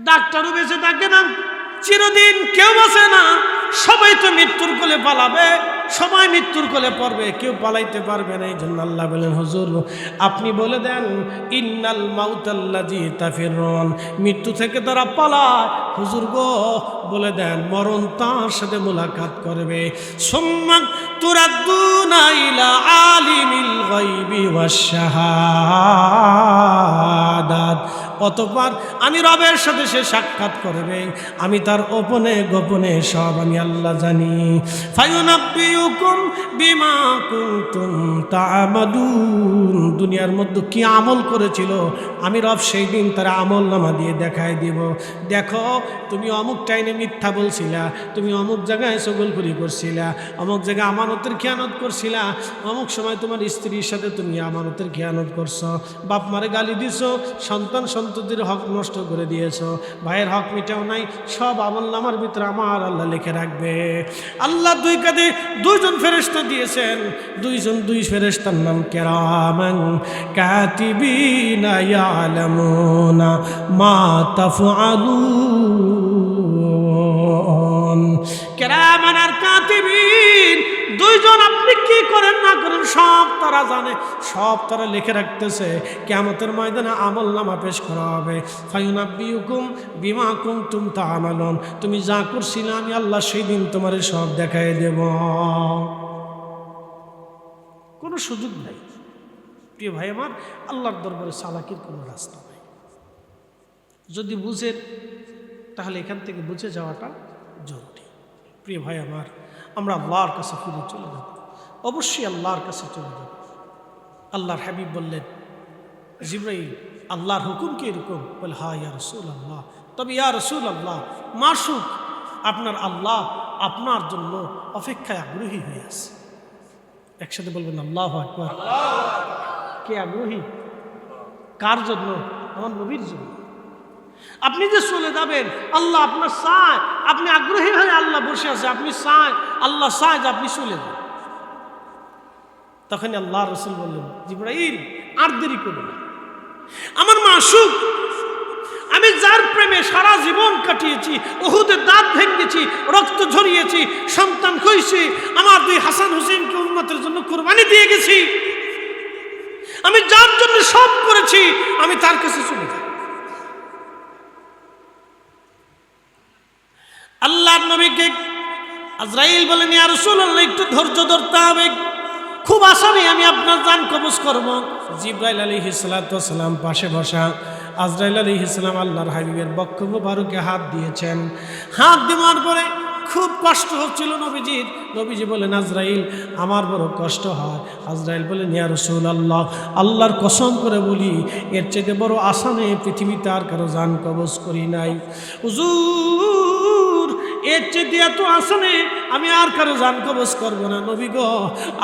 ডাক্তারও বেঁচে থাকে না, চিরদিন কেউ বাঁচে না। সবাই তো মৃত্যুর কোলে পালাবে, সবাই মৃত্যুর কোলে পড়বে, কেউ পালাইতে পারবে না। এই জন্য আল্লাহ বলেন হুজুর আপনি বলে দেন ইন্নাল মাউতাল্লাযী তাফিরুন, মৃত্যু থেকে তারা পালায়। হুজুর গো বলে দেন মরণ তার সাথে মুলাকাত করবে। সুম্মা তুরাদ্দুনা ইলা আলিমিল গায়বি ওয়াশ শাহাদাত, অতঃপর আমি রবের সাথে সে সাক্ষাৎ করবে, আমি তার গোপনে গোপনে সব আমি আল্লাহ জানি। ফায়ুনাব্বিউকুম বিমা কুনতুম তা'মালুন, দুনিয়ার মধ্যে কি আমল করেছিল আমি রব সেই দিন তার আমল নামা দিয়ে দেখাই দিব। দেখো তুমি অমুক টাইমে মিথ্যা বলছিলা, তুমি অমুক জায়গায় চগলখড়ি করছিলা, অমুক জায়গায় আমানতের খেয়ানত করছিলা, অমুক সময় তোমার স্ত্রীর সাথে তুমি আমানতের খেয়ানত করছো, বাপ মারে গালি দিছো, সন্তান সন্ততির হক নষ্ট করে দিয়েছো, ভাইয়ের হক মিটাও নাই, সব আমল নামার ভিতরে আমার আল্লাহ লিখে রাখবে। আল্লাহ দুই কাঁধে দুইজন ফেরেশতা দিয়েছেন, দুই ফেরেশতার নাম কিরামান কাতিবিনা ইয়ালামুনা মা তাফআলুন। কিরামান আর কাতিবিন দুইজন আপনি কি করেন না করেন সব তারা জানে, সব তারা লিখে রাখতেছে। কিয়ামতের ময়দানে আমল নামা পেশ করা হবে। ফায়ুনাব্বিউকুম বিমা কুনতুম তা'মালুন, তুমি যা করছিলে আমি আল্লাহ সেই দিন তোমারে সব দেখাই দেব, কোনো সুযোগ নাই। প্রিয় ভাই আমার, আল্লাহর দরবারে চালাকির কোনো রাস্তা নাই। যদি বুঝেন তাহলে এখান থেকে বুঝে যাওয়াটা জরুরি। প্রিয় ভাই আমার, আমরা আল্লাহর কাছে ফিরে চলে যাব, অবশ্যই আল্লাহর কাছে চলে যাব। আল্লাহর হাবিব বললেন জিবরাইল আল্লাহর হুকুম কি এরকম? বলে হ্যাঁ ইয়া রাসূলুল্লাহ। তবে ইয়া রাসূলুল্লাহ মাসুক আপনার আল্লাহ আপনার জন্য অপেক্ষায় আগ্রহী হয়ে আছে। একসাথে বলবেন আল্লাহু আকবার। কে আগ্রহী? কার জন্য? আমার নবীর জন্য। আপনি যে চলে যাবেন আল্লাহ আপনার চায়, আপনি আগ্রহী হয়ে আল্লাহ বসে আছে, আপনি চায়, আল্লাহ চায় যে আপনি চলে যান। তখন আল্লাহ রাসূল বললেন জিবরাইল আর দেরি করো না, আমার মাসুক আমি যার প্রেমে সারা জীবন কাটিয়েছি, উহুদের দাঁত ভেঙেছি, রক্ত ঝরিয়েছি, সন্তান হয়েছি, আমার দুই হাসান হুসেনকে উম্মতের জন্য কুরবানি দিয়ে গেছি, আমি যার জন্য সব করেছি, আমি তার কাছে চলে যাই। আল্লাহর নবীকে আজরাইল বলেন ইয়া রাসূলুল্লাহ একটু ধৈর্য ধরতে হবে, খুব আসামি আমি আপনার জান কবজ করব। জিবরাইল আলাইহিস সালাতু ওয়াস সালাম পাশে বসা, আজরাইল আলাইহিস সালাম আল্লাহর হাবিবের বক্ষ মুবারকে হাত দিয়েছেন। হাত দেওয়ার পরে খুব কষ্ট হচ্ছিল নবীজির। নবীজি বলেন আজরাইল আমার বড় কষ্ট হয়। আজরাইল বলেন ইয়া রাসূলুল্লাহ আল্লাহর কসম করে বলি এর চেয়ে বড় আসামে পৃথিবীতে আর কারো জান কবজ করি নাই। হুজুর এর চেয়ে এত আসামে আমি আর কারো জান কবজ করব না। নবী গো,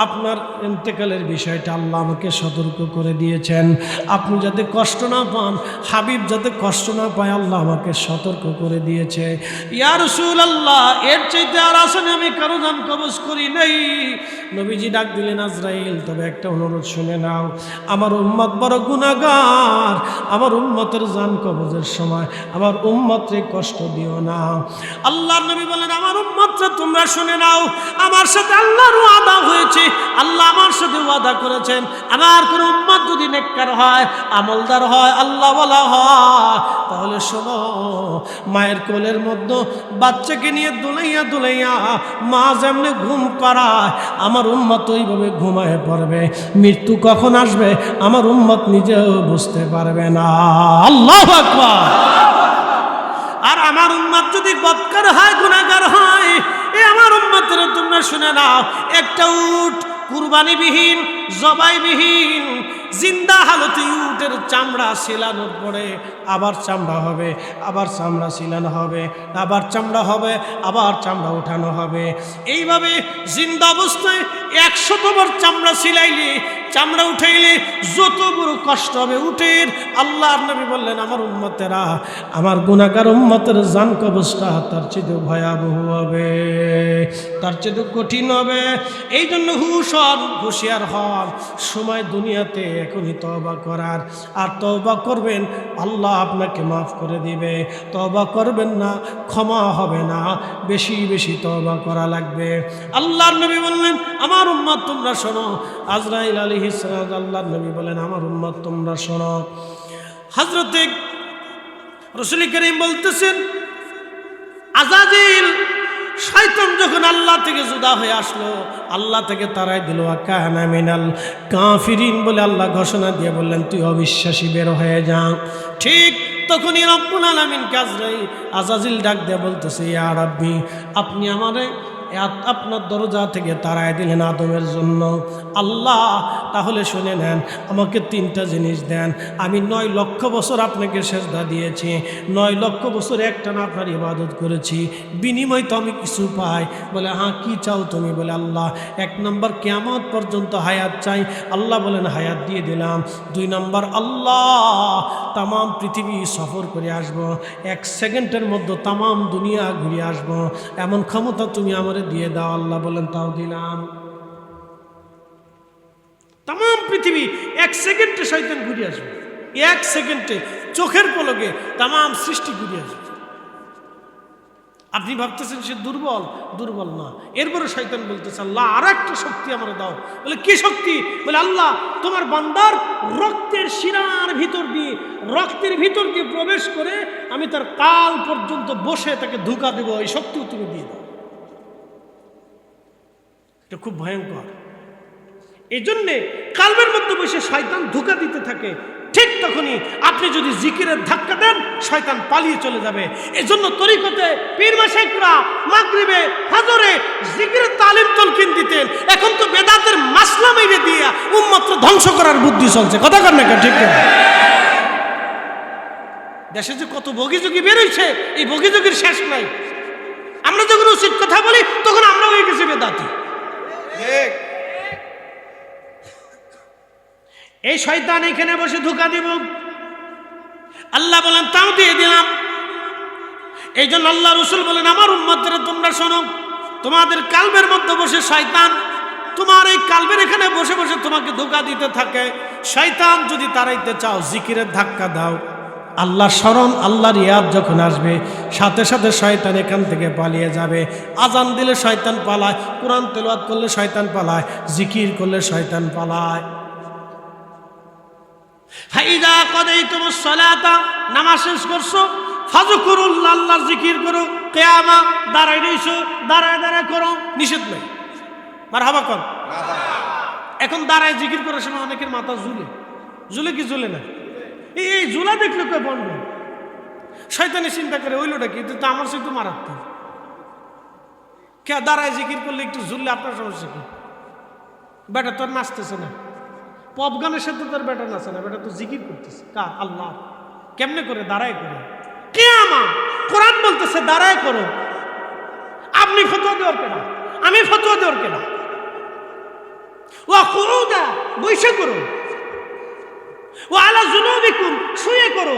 আপনার ইন্তেকালের বিষয়টা আল্লাহ আমাকে সতর্ক করে দিয়েছেন, আপনি যাতে কষ্ট না পান, হাবিব যাতে কষ্ট না পায়, আল্লাহ আমাকে সতর্ক করে দিয়েছে। ইয়া রাসূলুল্লাহ, এর চাইতে আর আসলে আমি কারো জান কবজ করি নাই। নবীজি ডাক দিলেন, আজরাইল, তবে একটা অনুরোধ শুনে নাও, আমার উম্মত বড় গুনাহগার, আমার উম্মতের জান কবজের সময় আমার উম্মতরে কষ্ট দিও না। আল্লাহর নবী বলেন, আমার উম্মতরা তোমরা শুনে নাও, আমার সাথে আল্লাহর ওয়াদা হয়েছে, আল্লাহ আমার সাথে ওয়াদা করেছেন, আমার কোন উম্মত যদি নেককার হয়, আমলদার হয়, আল্লাহওয়ালা হয়, তাহলে শোনো, মায়ের কোলের মধ্যে বাচ্চাকে নিয়ে দুলাইয়া দুলাইয়া মা যেমনি ঘুম পাড়ায়, আমার উম্মত ওইভাবে ঘুমায় পড়বে। মৃত্যু কখন আসবে আমার উম্মত নিজেও বুঝতে পারবে না। আল্লাহু আকবার। আর আমার উম্মত যদি বদকার হয়, গুনাহগার হয়, এ আমার উম্মতের তোমরা শুনে নাও, একটা উট কুরবানিবিহীন, জবাইবিহীন, জিন্দা হালতে উটের চামড়া ছিলানোর পরে আবার চামড়া হবে, আবার চামড়া ছিলানো হবে, আবার চামড়া হবে, আবার চামড়া উঠানো হবে। এইভাবে জিন্দা অবস্থায় 100বার চামড়া ছিলাইলে, চামড়া উঠাইলে যত বড় কষ্ট হবে উটের, আল্লাহর নবী বললেন, আমার উম্মতেরা, আমার গুনাহগার উম্মতের জান কবজটা তার চেয়ে ভয়াবহ হবে, তার চেয়ে কঠিন হবে। এই জন্য হুঁশিয়ার হন, সময় দুনিয়াতে এখনই তওবা করার। আর তওবা করবেন, আল্লাহ আপনাকে মাফ করে দিবে। তওবা করবেন না, ক্ষমা হবে না। বেশি বেশি তওবা করা লাগবে। আল্লাহর নবী বললেন, আমার উম্মত তোমরা শোনো। আজরাইল আলাইহিস সালাম, আল্লাহর নবী বলেন, আমার উম্মত তোমরা শোনো। হযরতে রাসূল করিম বলতেছেন, আজাজিল শয়তান যখন আল্লাহ থেকে জুদা হয়ে আসলো, আল্লাহ থেকে তারাই দিল, কানা মিনাল কাফিরিন বলে আল্লাহ ঘোষণা দিয়ে বললেন, তুই অবিশ্বাসী, বের হয়ে যা। ঠিক তখনই রব্বুল আলামিন আজাজিল ডাক দিয়ে বলতেছে, ইয়া রাব্বি, আপনি আমারে আপনার দরজা থেকে তাড়ায় দিলেন আদমের জন্য। আল্লাহ, তাহলে শুনে নেন, আমাকে 3টা জিনিস দেন। আমি 9 লক্ষ বছর আপনাকে সেজদা দিয়েছি, 9 লক্ষ বছর একটানা আপনার ইবাদত করেছি, বিনিময় তো আমি কিছু পাই। বলে, হ্যাঁ, কি চাও তুমি? বলে, আল্লাহ, 1 নম্বর কিয়ামত পর্যন্ত হায়াত চাই। আল্লাহ বলেন, হায়াত দিয়ে দিলাম। 2 নম্বর, আল্লাহ, তাম পৃথিবী সফর করে আসবো, 1 সেকেন্ডের মধ্যে তাম দুনিয়া ঘুরে আসবো, এমন ক্ষমতা তুমি আমার দিয়ে দাও। আল্লাহ বলেন, তাও দিলাম। তাম পৃথিবী 1 সেকেন্ডে শয়তান ঘুরে আসবে, 1 সেকেন্ডে, চোখের পলকে তাম সৃষ্টি ঘুরে আসবে। আপনি ভাবতেছেন সে দুর্বল, দুর্বল না। এরপরে শয়তান বলতেছে, আল্লাহ, আর একটা শক্তি আমার দাও। বলে, কি শক্তি? বলে, আল্লাহ, তোমার বান্দার রক্তের শিরার ভিতর দিয়ে, রক্তের ভিতর দিয়ে প্রবেশ করে আমি তার কাল পর্যন্ত বসে তাকে ধোঁকা দেব, এই শক্তিও তুমি দিয়ে দাও। এটা খুব ভয়ঙ্কর। এই জন্যে কালবের মধ্যে বসে শয়তান ধোঁকা দিতে থাকে। ঠিক তখনই আপনি যদি জিকিরের ধাক্কা দেন, শয়তান পালিয়ে চলে যাবে। এই জন্য তরিকতে পীর মাশায়েখরা মাগরিবে, ফজরে জিকিরের তালিম তলকিন দিতেন। এখন তো বেদাতের মাসলা মেরে দিয়া উম্মতকে ধ্বংস করার বুদ্ধি চলছে। কথা কন না? ঠিক না? দেশে যে কত বগিযোগী বেরোইছে, এই বগিযোগীর শেষ নাই। আমরা যখন উচিত কথা বলি, তখন আমরা হয়ে গেছি বেদাতি। এই শয়তান এখানে বসে ধোঁকা দিব, আল্লাহ বলেন, তাও দিয়ে দিলাম। এই জন্য আল্লাহ রাসূল বলেন, আমার উম্মতরা তোমরা শোনো, তোমাদের কালবের মধ্যে বসে শয়তান, তোমার এই কালবের এখানে বসে বসে তোমাকে ধোঁকা দিতে থাকে। শয়তান যদি তাড়াইতে চাও, জিকিরের ধাক্কা দাও। আল্লাহ স্মরণ, আল্লাহর ইয়াদ যখন আসবে, সাথে সাথে শয়তান এখান থেকে পালিয়ে যাবে। আজান দিলে শয়তান পালায়, কোরআন তেলাওয়াত করলে শয়তান পালায়, জিকির করলে শয়তান পালায়। ফাইদা কাদাইতুমুস সালাতা, নামাজ শেষ করছো, ফাযকুরুল্লাহ, আল্লাহর জিকির করো। কিয়ামা, দাঁড়ায় রইছো, দাঁড়ায় দাঁড়ায় করো, নিষেধ নেই। মারহাবা কর। এখন দাঁড়ায় জিকির করার সময় অনেকের মাথা ঝুলে, ঝুলে কি ঝুলে না? এই ঝুলা দেখলে কই বন্ধ। শয়তানি চিন্তা করে, ওই লোকটা কি, তো আমার সাথে মারাত্মক। কে দাঁড়ায় জিকির করলে একটু ঝুললে আপনার সমস্যা কি? বেটা তোর নাচতেছে না, পপ গানের সাথে তোর বেটা নাচে না, বেটা তো জিকির করতেছে। কার? আল্লাহ। কেমনে করে? দাঁড়ায় করে। কিয়ামা, কোরআন বলতেছে দাঁড়ায় করো, আপনি ফতোয়া দেওয়ার কেনা। আমি ফতোয়া দেওয়ার কেন? ওয়া কুউদা, বসে করো। ওয়া আলা জুনুবিকুম, শুয়ে করো।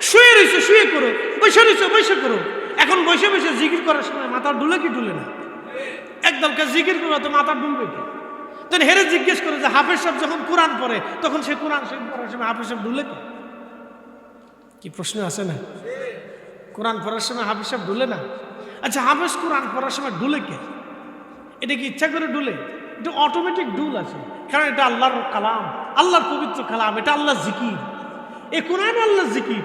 শুয়ে রইছো, শুয়ে করো। বসে রইছো, বসে করো। এখন বসে বসে জিকির করার সময় মাথা ডুলে কি ডুলে না? একদমকে জিকির করো তো মাথা ডুলবে কি? তখন হেরে জিজ্ঞেস করে যে হাফেজ সাহেব যখন কোরআন পড়ে তখন সে কোরআন শরীফ পড়ার সময় হাফেজ সাহেব ডুলে কি? কি প্রশ্ন আছে না? কোরআন পড়ার সময় হাফেজ সাহেব ডুলে না? আচ্ছা, হাফেজ কোরআন পড়ার সময় ডুলে কে? এটা কি ইচ্ছা করে ডুলে? এটা অটোমেটিক ডুল আছে, কারণ এটা আল্লাহর কালাম, আল্লাহর পবিত্র কালাম, এটা আল্লাহর জিকির। এই কোরআন আল্লাহর জিকির।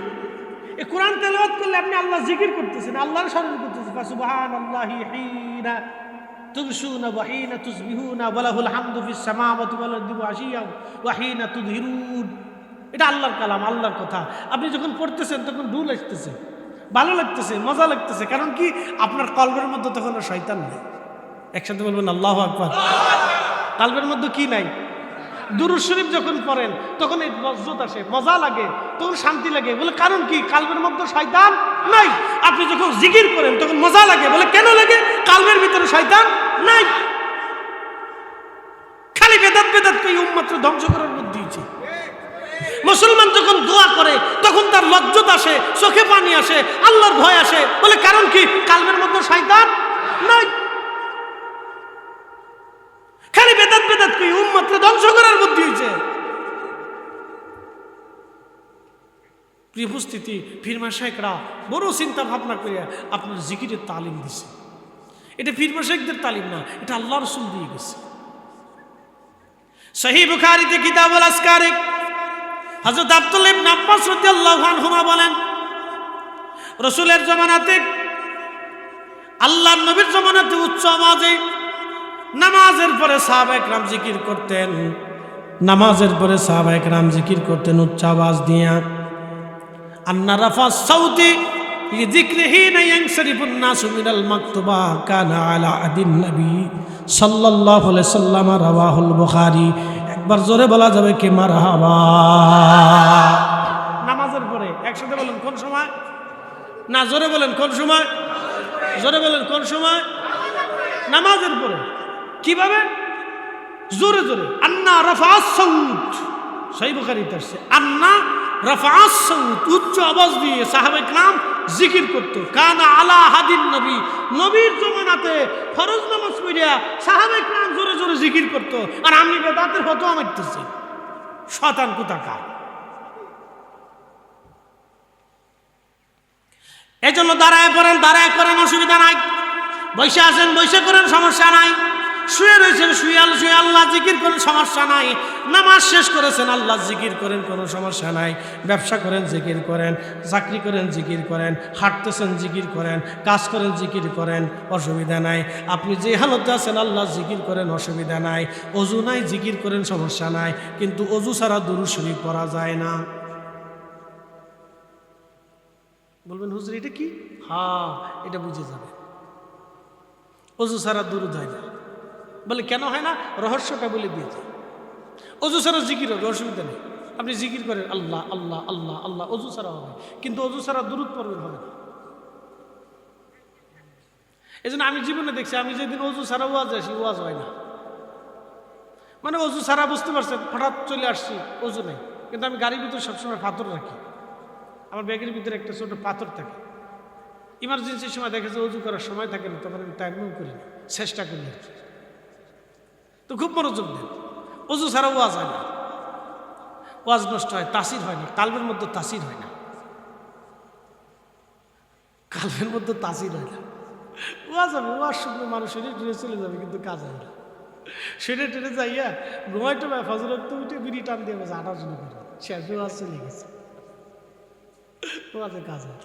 এই কোরআন তেলাওয়াত করলে আপনি আল্লাহ জিকির করতেছেন, আল্লাহর স্মরণ করতেছেন। সুবহানাল্লাহি হিনা তুবশুনা ওয়া হিনা তুসবিহুনা ওয়া লাহুল হামদু ফিস সামাওয়াতি ওয়াল আরদি ওয়া আশিয়ান ওয়া হিনা তুযহিরুন। এটা আল্লাহর কালাম, আল্লাহর কথা। আপনি যখন পড়তেছেন তখন ডুল আসতেছে, ভালো লাগতেছে, মজা লাগতেছে। কারণ কি? আপনার কলবের মধ্যে তখন শয়তান নেই। একসাথে বলবেন আল্লাহু আকবার। কলবের মধ্যে কি নাই? দুরূদ শরীফ যখন পড়েন তখন এই লজ্জত আসে, মজা লাগে, তখন শান্তি লাগে। বলে কারণ কি? কলবের মধ্যে শয়তান নাই। আপনি যখন জিকির করেন তখন মজা লাগে। বলে কেন লাগে? কলবের ভিতরে শয়তান নাই। খালি বেদাত বেদাত কই উম্মতকে ধ্বংস করার বুদ্ধি হচ্ছে। মুসলমান যখন দোয়া করে তখন তার লজ্জত আসে, চোখে পানি আসে, আল্লাহর ভয় আসে। বলে কারণ কি? কলবের মধ্যে শয়তান নাই। খালি বেদাত বেদাত কই উম্মতকে ধ্বংস করার বুদ্ধি হয়েছে। প্রিয় উপস্থিতি, পীর মাশায়েখরা বড় চিন্তা ভাবনা করিয়া আপনার জিকিরের তালিম দিছে। এটা পীর মাশায়েখদের তালিম না, এটা আল্লাহ রাসূল দিয়ে গেছে। সহিহ বুখারীতে কিতাবুল আসকারে হযরত আব্দুল্লাহ ইবনে আব্বাস রাদিয়াল্লাহু আনহুমা বলেন, রাসূলের জামানাতে, আল্লাহর নবীর জামানাতে উচ্চ আওয়াজে নামাজের পরে সাহাবায়ে কেরাম জিকির করতেন। নামাজের পরে সাহাবায়ে কেরাম জিকির করতেন উচ্চ আওয়াজ দিয়া। আন্না রাফা সাউতি লিযিকরিহি ইয়ানসারিফুন নাসু মিনাল মাকতুবা কানা আলা আদিন নবী সাল্লাল্লাহু আলাইহি সাল্লাম, রাওয়াহুল বুখারী। একবার জোরে বলা যাবে কি মারহাবা? নামাজের পরে একসাথে বলেন কোন সময়? না, জোরে বলেন কোন সময়? জোরে বলেন কোন সময়? নামাজের পরে। কিভাবে? জোরে জোরে। আন্না রাফা'আস সাউত, সহিহ বুখারীতে আসছে, আন্না রাফা'আস সাউত, উচ্চ আওয়াজ দিয়ে সাহাবায়ে কেরাম জিকির করত। কানা আলা হাদিন নবী, নবীর জামানাতে ফরজ নামাজ পড়িয়া সাহাবায়ে কেরাম জোরে জোরে জিকির করত। আর আমি বেদাতের ফতোয়া মারতেছি, শয়তান কোথাকার। এজন্য দাঁড়ায় পড়েন, দাঁড়ায় করেন, অসুবিধা নাই। বসে আছেন, বসে করেন, সমস্যা নাই। শুয়ে রয়েছেন, শুয়ে আল্লাহ জিকির করেন, সমস্যা নাই। নামাজ শেষ করেছেন, আল্লাহ জিকির করেন, কোনো সমস্যা নাই। ব্যবসা করেন, জিকির করেন। চাকরি করেন, জিকির করেন। হাঁটতেছেন, জিকির করেন। কাজ করেন, জিকির করেন, অসুবিধা নাই। আপনি যে হালতে আছেন আল্লাহ জিকির করেন, অসুবিধা নাই। অজু নাই, জিকির করেন, সমস্যা নাই। কিন্তু অজু ছাড়া দুরূদ শরীফ পড়া যায় না। বলবেন হুজুর এটা কি? হ্যাঁ, এটা বুঝে যাবে। অজু ছাড়া দুরূদ হয় না। বলে কেন হয় না? রহস্যটা বলে দিয়েছে। অজু ছাড়া জিকির হবে, অসুবিধা নেই। আপনি জিকির করেন আল্লাহ আল্লাহ আল্লাহ আল্লাহ, অজু ছাড়া হবে। কিন্তু অজু ছাড়া দুরূদ পড়বেন হবে না। এই জন্য আমি জীবনে দেখছি, আমি যেদিন অজু ছাড়া ওয়াজ আসি, ওয়াজ হয় না। মানে অজু ছাড়া, বুঝতে পারছেন, হঠাৎ চলে আসছি, অজু নেই। কিন্তু আমি গাড়ির ভিতরে সবসময় পাথর রাখি। আমার ব্যাগের ভিতরে একটা ছোট পাথর থাকে। ইমার্জেন্সির সময় দেখেছে অজু করার সময় থাকে না, তখন আমি টাইমও করি না, চেষ্টা করি আর কি। তো খুব মনোযোগ দেন। অজু ছাড়া ওয়াজ হয় না, ওয়াজ নষ্ট হয়, তাসির হয় না, কালবের মধ্যে তাসির হয় না, কালবের মধ্যে তাসির হয় না। ওয়াজ হবে, ওয়াজ শুনবে মানুষ হেঁটে টেনে চলে যাবে, কিন্তু কাজ হয় না। সেটা টেনে যাইয়া ঘুমাইতে পারে, ফজরের তো উঠে বিড়ি টান দিয়ে বসে আটার জন্য করে শেষ, ওয়াজ চলে গেছে, ওয়াজে কাজ হয়।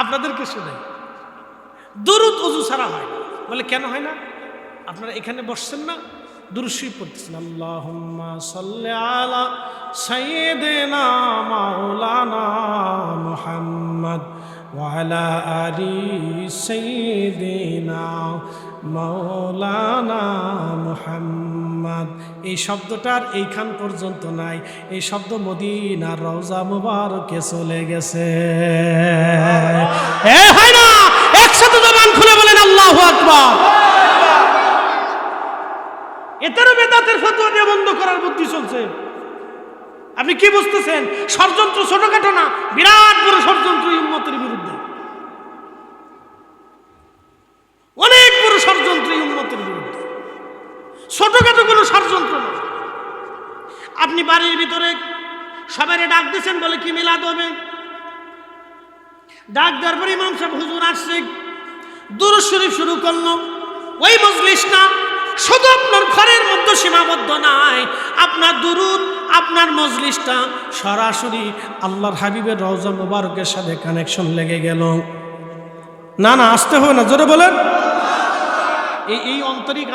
আপনাদেরকে শোনাই, দুরূদ অজু ছাড়া হয় না। বলে কেন হয় না? আপনারা এখানে বসছেন না, দুরূদ শরীফ পড়তেছেন, আল্লাহুম্মা সাল্লি আলা সাইয়্যিদিনা মাওলানা মুহাম্মদ ওয়া আলা আলি সাইয়্যিদিনা মাওলানা মুহাম্মদ। এই শব্দটার এইখান পর্যন্ত নাই, এই শব্দ মদিনার রওজা মুবারকে চলে গেছে। হয় না? একসাথে জবান আল্লাহু আকবার। এটারও বেদাতের ফতোয়া দিয়ে বন্ধ করার বুদ্ধি চলছে। আপনি কি বুঝতেছেন? ষড়যন্ত্র ছোটখাটো না, বিরাট বড় ষড়যন্ত্র উম্মতের বিরুদ্ধে, অনেক বড় ষড়যন্ত্র উম্মতের বিরুদ্ধে, ছোটখাটো কোনো ষড়যন্ত্র না। আপনি বাড়ির ভিতরে সবাই ডাক দিয়েছেন বলে কি মিলাদ হবে, ডাক দেওয়ার পর ইমাম সাহেব হুজুর আসছে, দুরূদ শরীফ শুরু করলো। ওই মজলিস না শুধু আপনার ঘরের মধ্যে সীমাবদ্ধ নাই, আপনার দুরূদ, আপনার মজলিসটা সরাসরি আল্লাহর হাবিবের রওজা মুবারকের সাথে কানেকশন লেগে গেল। না না, আসতে হবে না, জোরে বলেন। এই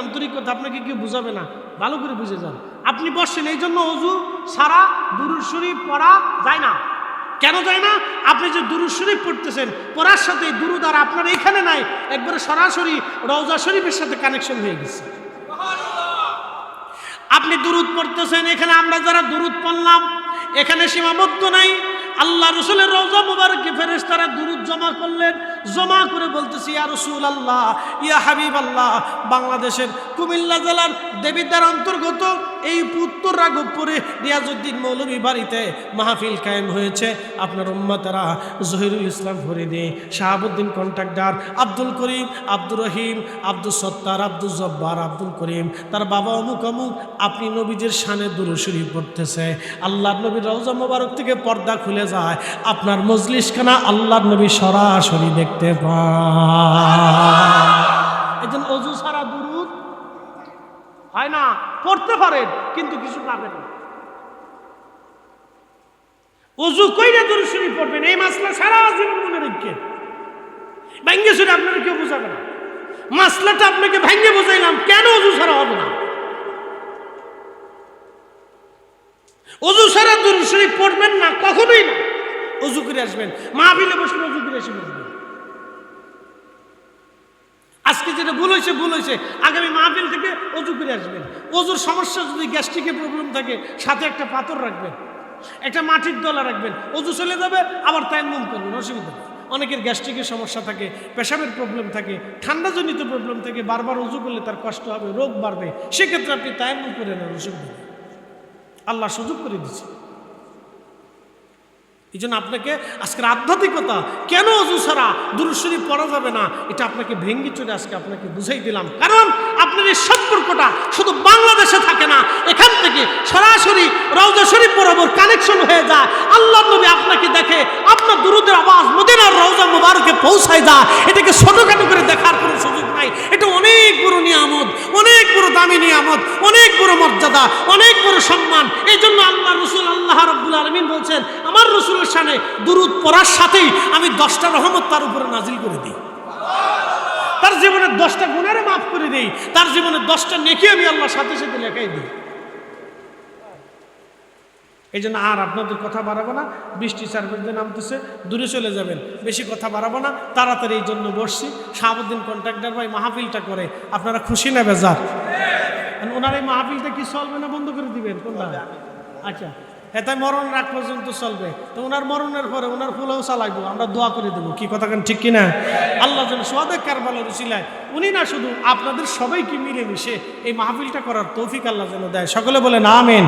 আন্তরিকতা আপনাকে কেউ বুঝাবে না, ভালো করে বুঝে যান। আপনি বসছেন, এই জন্য ওযু সারা দুরূদ শরীফ পড়া যায় না। কেন যায় না? আপনি যে দুরূদ শরীফ পড়তেছেন, পড়ার সাথে দুরূদ আর আপনার এখানে নাই, একবারে সরাসরি রওজা শরীফের সাথে কানেকশন হয়ে গেছে। আপনি দুরূদ পড়তেছেন, এখানে আমরা যারা দুরূদ পড়লাম এখানে সীমাবদ্ধ নাই। আল্লাহ রসুলের রওজা মুবারকে ফেরেশতারা দুরূদ জমা করলেন, জমা করে বলতেছি ইয়া রাসূলুল্লাহ, ইয়া হাবিবাল্লাহ, বাংলাদেশের কুমিল্লা জেলার দেবিদ্বার অন্তর্গত এই উত্তর রাঘবপুরে রিয়াজউদ্দিন মৌলভী বাড়িতে মাহফিল কায়েম হয়েছে। আপনার উম্মতেরা জহিরুল ইসলাম ফরিদি, শাহাবুদ্দিন কন্ট্রাক্টর, আব্দুল করিম, আব্দুর রহিম, আব্দুল সত্তার, আব্দুল জব্বার, আব্দুল করিম, তার বাবা অমুক অমুক, আপনি নবীজির শানে দুরূদ শরীফ পড়তেছে। আল্লাহর নবীর রওজা মুবারক থেকে পর্দা খুলে যায়, আপনার মজলিসখানা আল্লাহর নবী সরাসরি দেখতে পায়। এজন্য ওযু ছাড়া দুরূদ হয় না। পড়তে পারেন কিন্তু কিছু পাবেন না। ওযু কইরা দুরূদ শরীফ পড়বেন, এই মাসলা সারা জীবন মনে রাখবেন। ভাঙ্গে শুনে আপনারা কেউ বুঝাবে না, মাসলাটা আপনাকে ভাঙ্গে বুঝাইলাম কেন ওযু ছাড়া হবে না। ওযু ছাড়া দুরূদ শরীফ পড়বেন না, কখনোই না। ওযু করে আসবেন, মাহফিলে বসলে ওযু করে এসে বসবেন। আজকে যেটা ভুল হয়েছে, আগামী মাহফিল থেকে ওযু করে আসবেন। ওযুর সমস্যা যদি গ্যাস্ট্রিকের প্রবলেম থাকে, সাথে একটা পাথর রাখবেন, একটা মাটির দলা রাখবেন, ওযু চলে যাবে, আবার তায়াম্মুম করবেন, অসুবিধা নেই। অনেকের গ্যাস্ট্রিকের সমস্যা থাকে, পেশাবের প্রবলেম থাকে, ঠান্ডাজনিত প্রবলেম থাকে, বারবার ওযু করলে তার কষ্ট হবে, রোগ বাড়বে, সেক্ষেত্রে আপনি তায়াম্মুম করে নেন, অসুবিধা নেই। আল্লাহ সুযোগ করে দিচ্ছে। এই জন্য আপনাকে আজকের আধ্যাত্মিকতা কেন ওযু ছাড়া দুরূদ শরীফ পড়া যাবে না, এটা আপনাকে ভেঙ্গে চলে আজকে আপনাকে বুঝাই দিলাম। কারণ আপনার এই সম্পর্কটা শুধু বাংলাদেশে থাকে না, এখান থেকে সরাসরি রওজা শরীফ বরাবর কানেকশন হয়ে যায়। আল্লাহ নবী আপনাকে দেখে, আপনার দুরূদের আওয়াজ মদিনার রওজা মুবারকে পৌঁছায় যায়। এটাকে ছোটখাটো করে দেখার কোনো সুযোগ নাই। এটা অনেক বড় নিয়ামত, অনেক বড় দামি নিয়ামত, অনেক বড় মর্যাদা, অনেক বড় সম্মান। এই জন্য আল্লাহ রসুল, আল্লাহ রাব্বুল আলামিন বলছেন, আমার রসুলের শানে দুরূদ পড়ার সাথেই আমি 10টা রহমত তার উপরে নাজিল করে দিই। তার জীবনের 10টা গুনাহ মাফ করে দিই, তার জীবনের 10টা নেকি আমি আল্লাহর সাথে সাথে লেখাই দিই। এই জন্য আর আপনাদের কথা বাড়াবো না, বৃষ্টি চারদিন নামতেছে, দূরে চলে যাবেন, বেশি কথা বাড়াবো না, তাড়াতাড়ি এই জন্য বসছি। শাহাবুদ্দিন কন্ট্রাক্টর ভাই মাহফিলটা করে, আপনারা খুশি না বেজার? ওনার এই মাহফিলটা কি চলবে না বন্ধ করে দিবেন কোনটা? আচ্ছা, হ্যাঁ, তাই মরণ রাত পর্যন্ত চলবে। তো ওনার মরণের পরে ওনার ফুলও চালাইবো, আমরা দোয়া করে দেবো। কি কথা কেন, ঠিক কিনা? আল্লাহ যেন সোহাদে কারবালার উসিলায় উনি না শুধু আপনাদের সবাইকে মিলেমিশে এই মাহফিলটা করার তৌফিক আল্লাহ যেন দেয়। সকলে বলেন আমিন।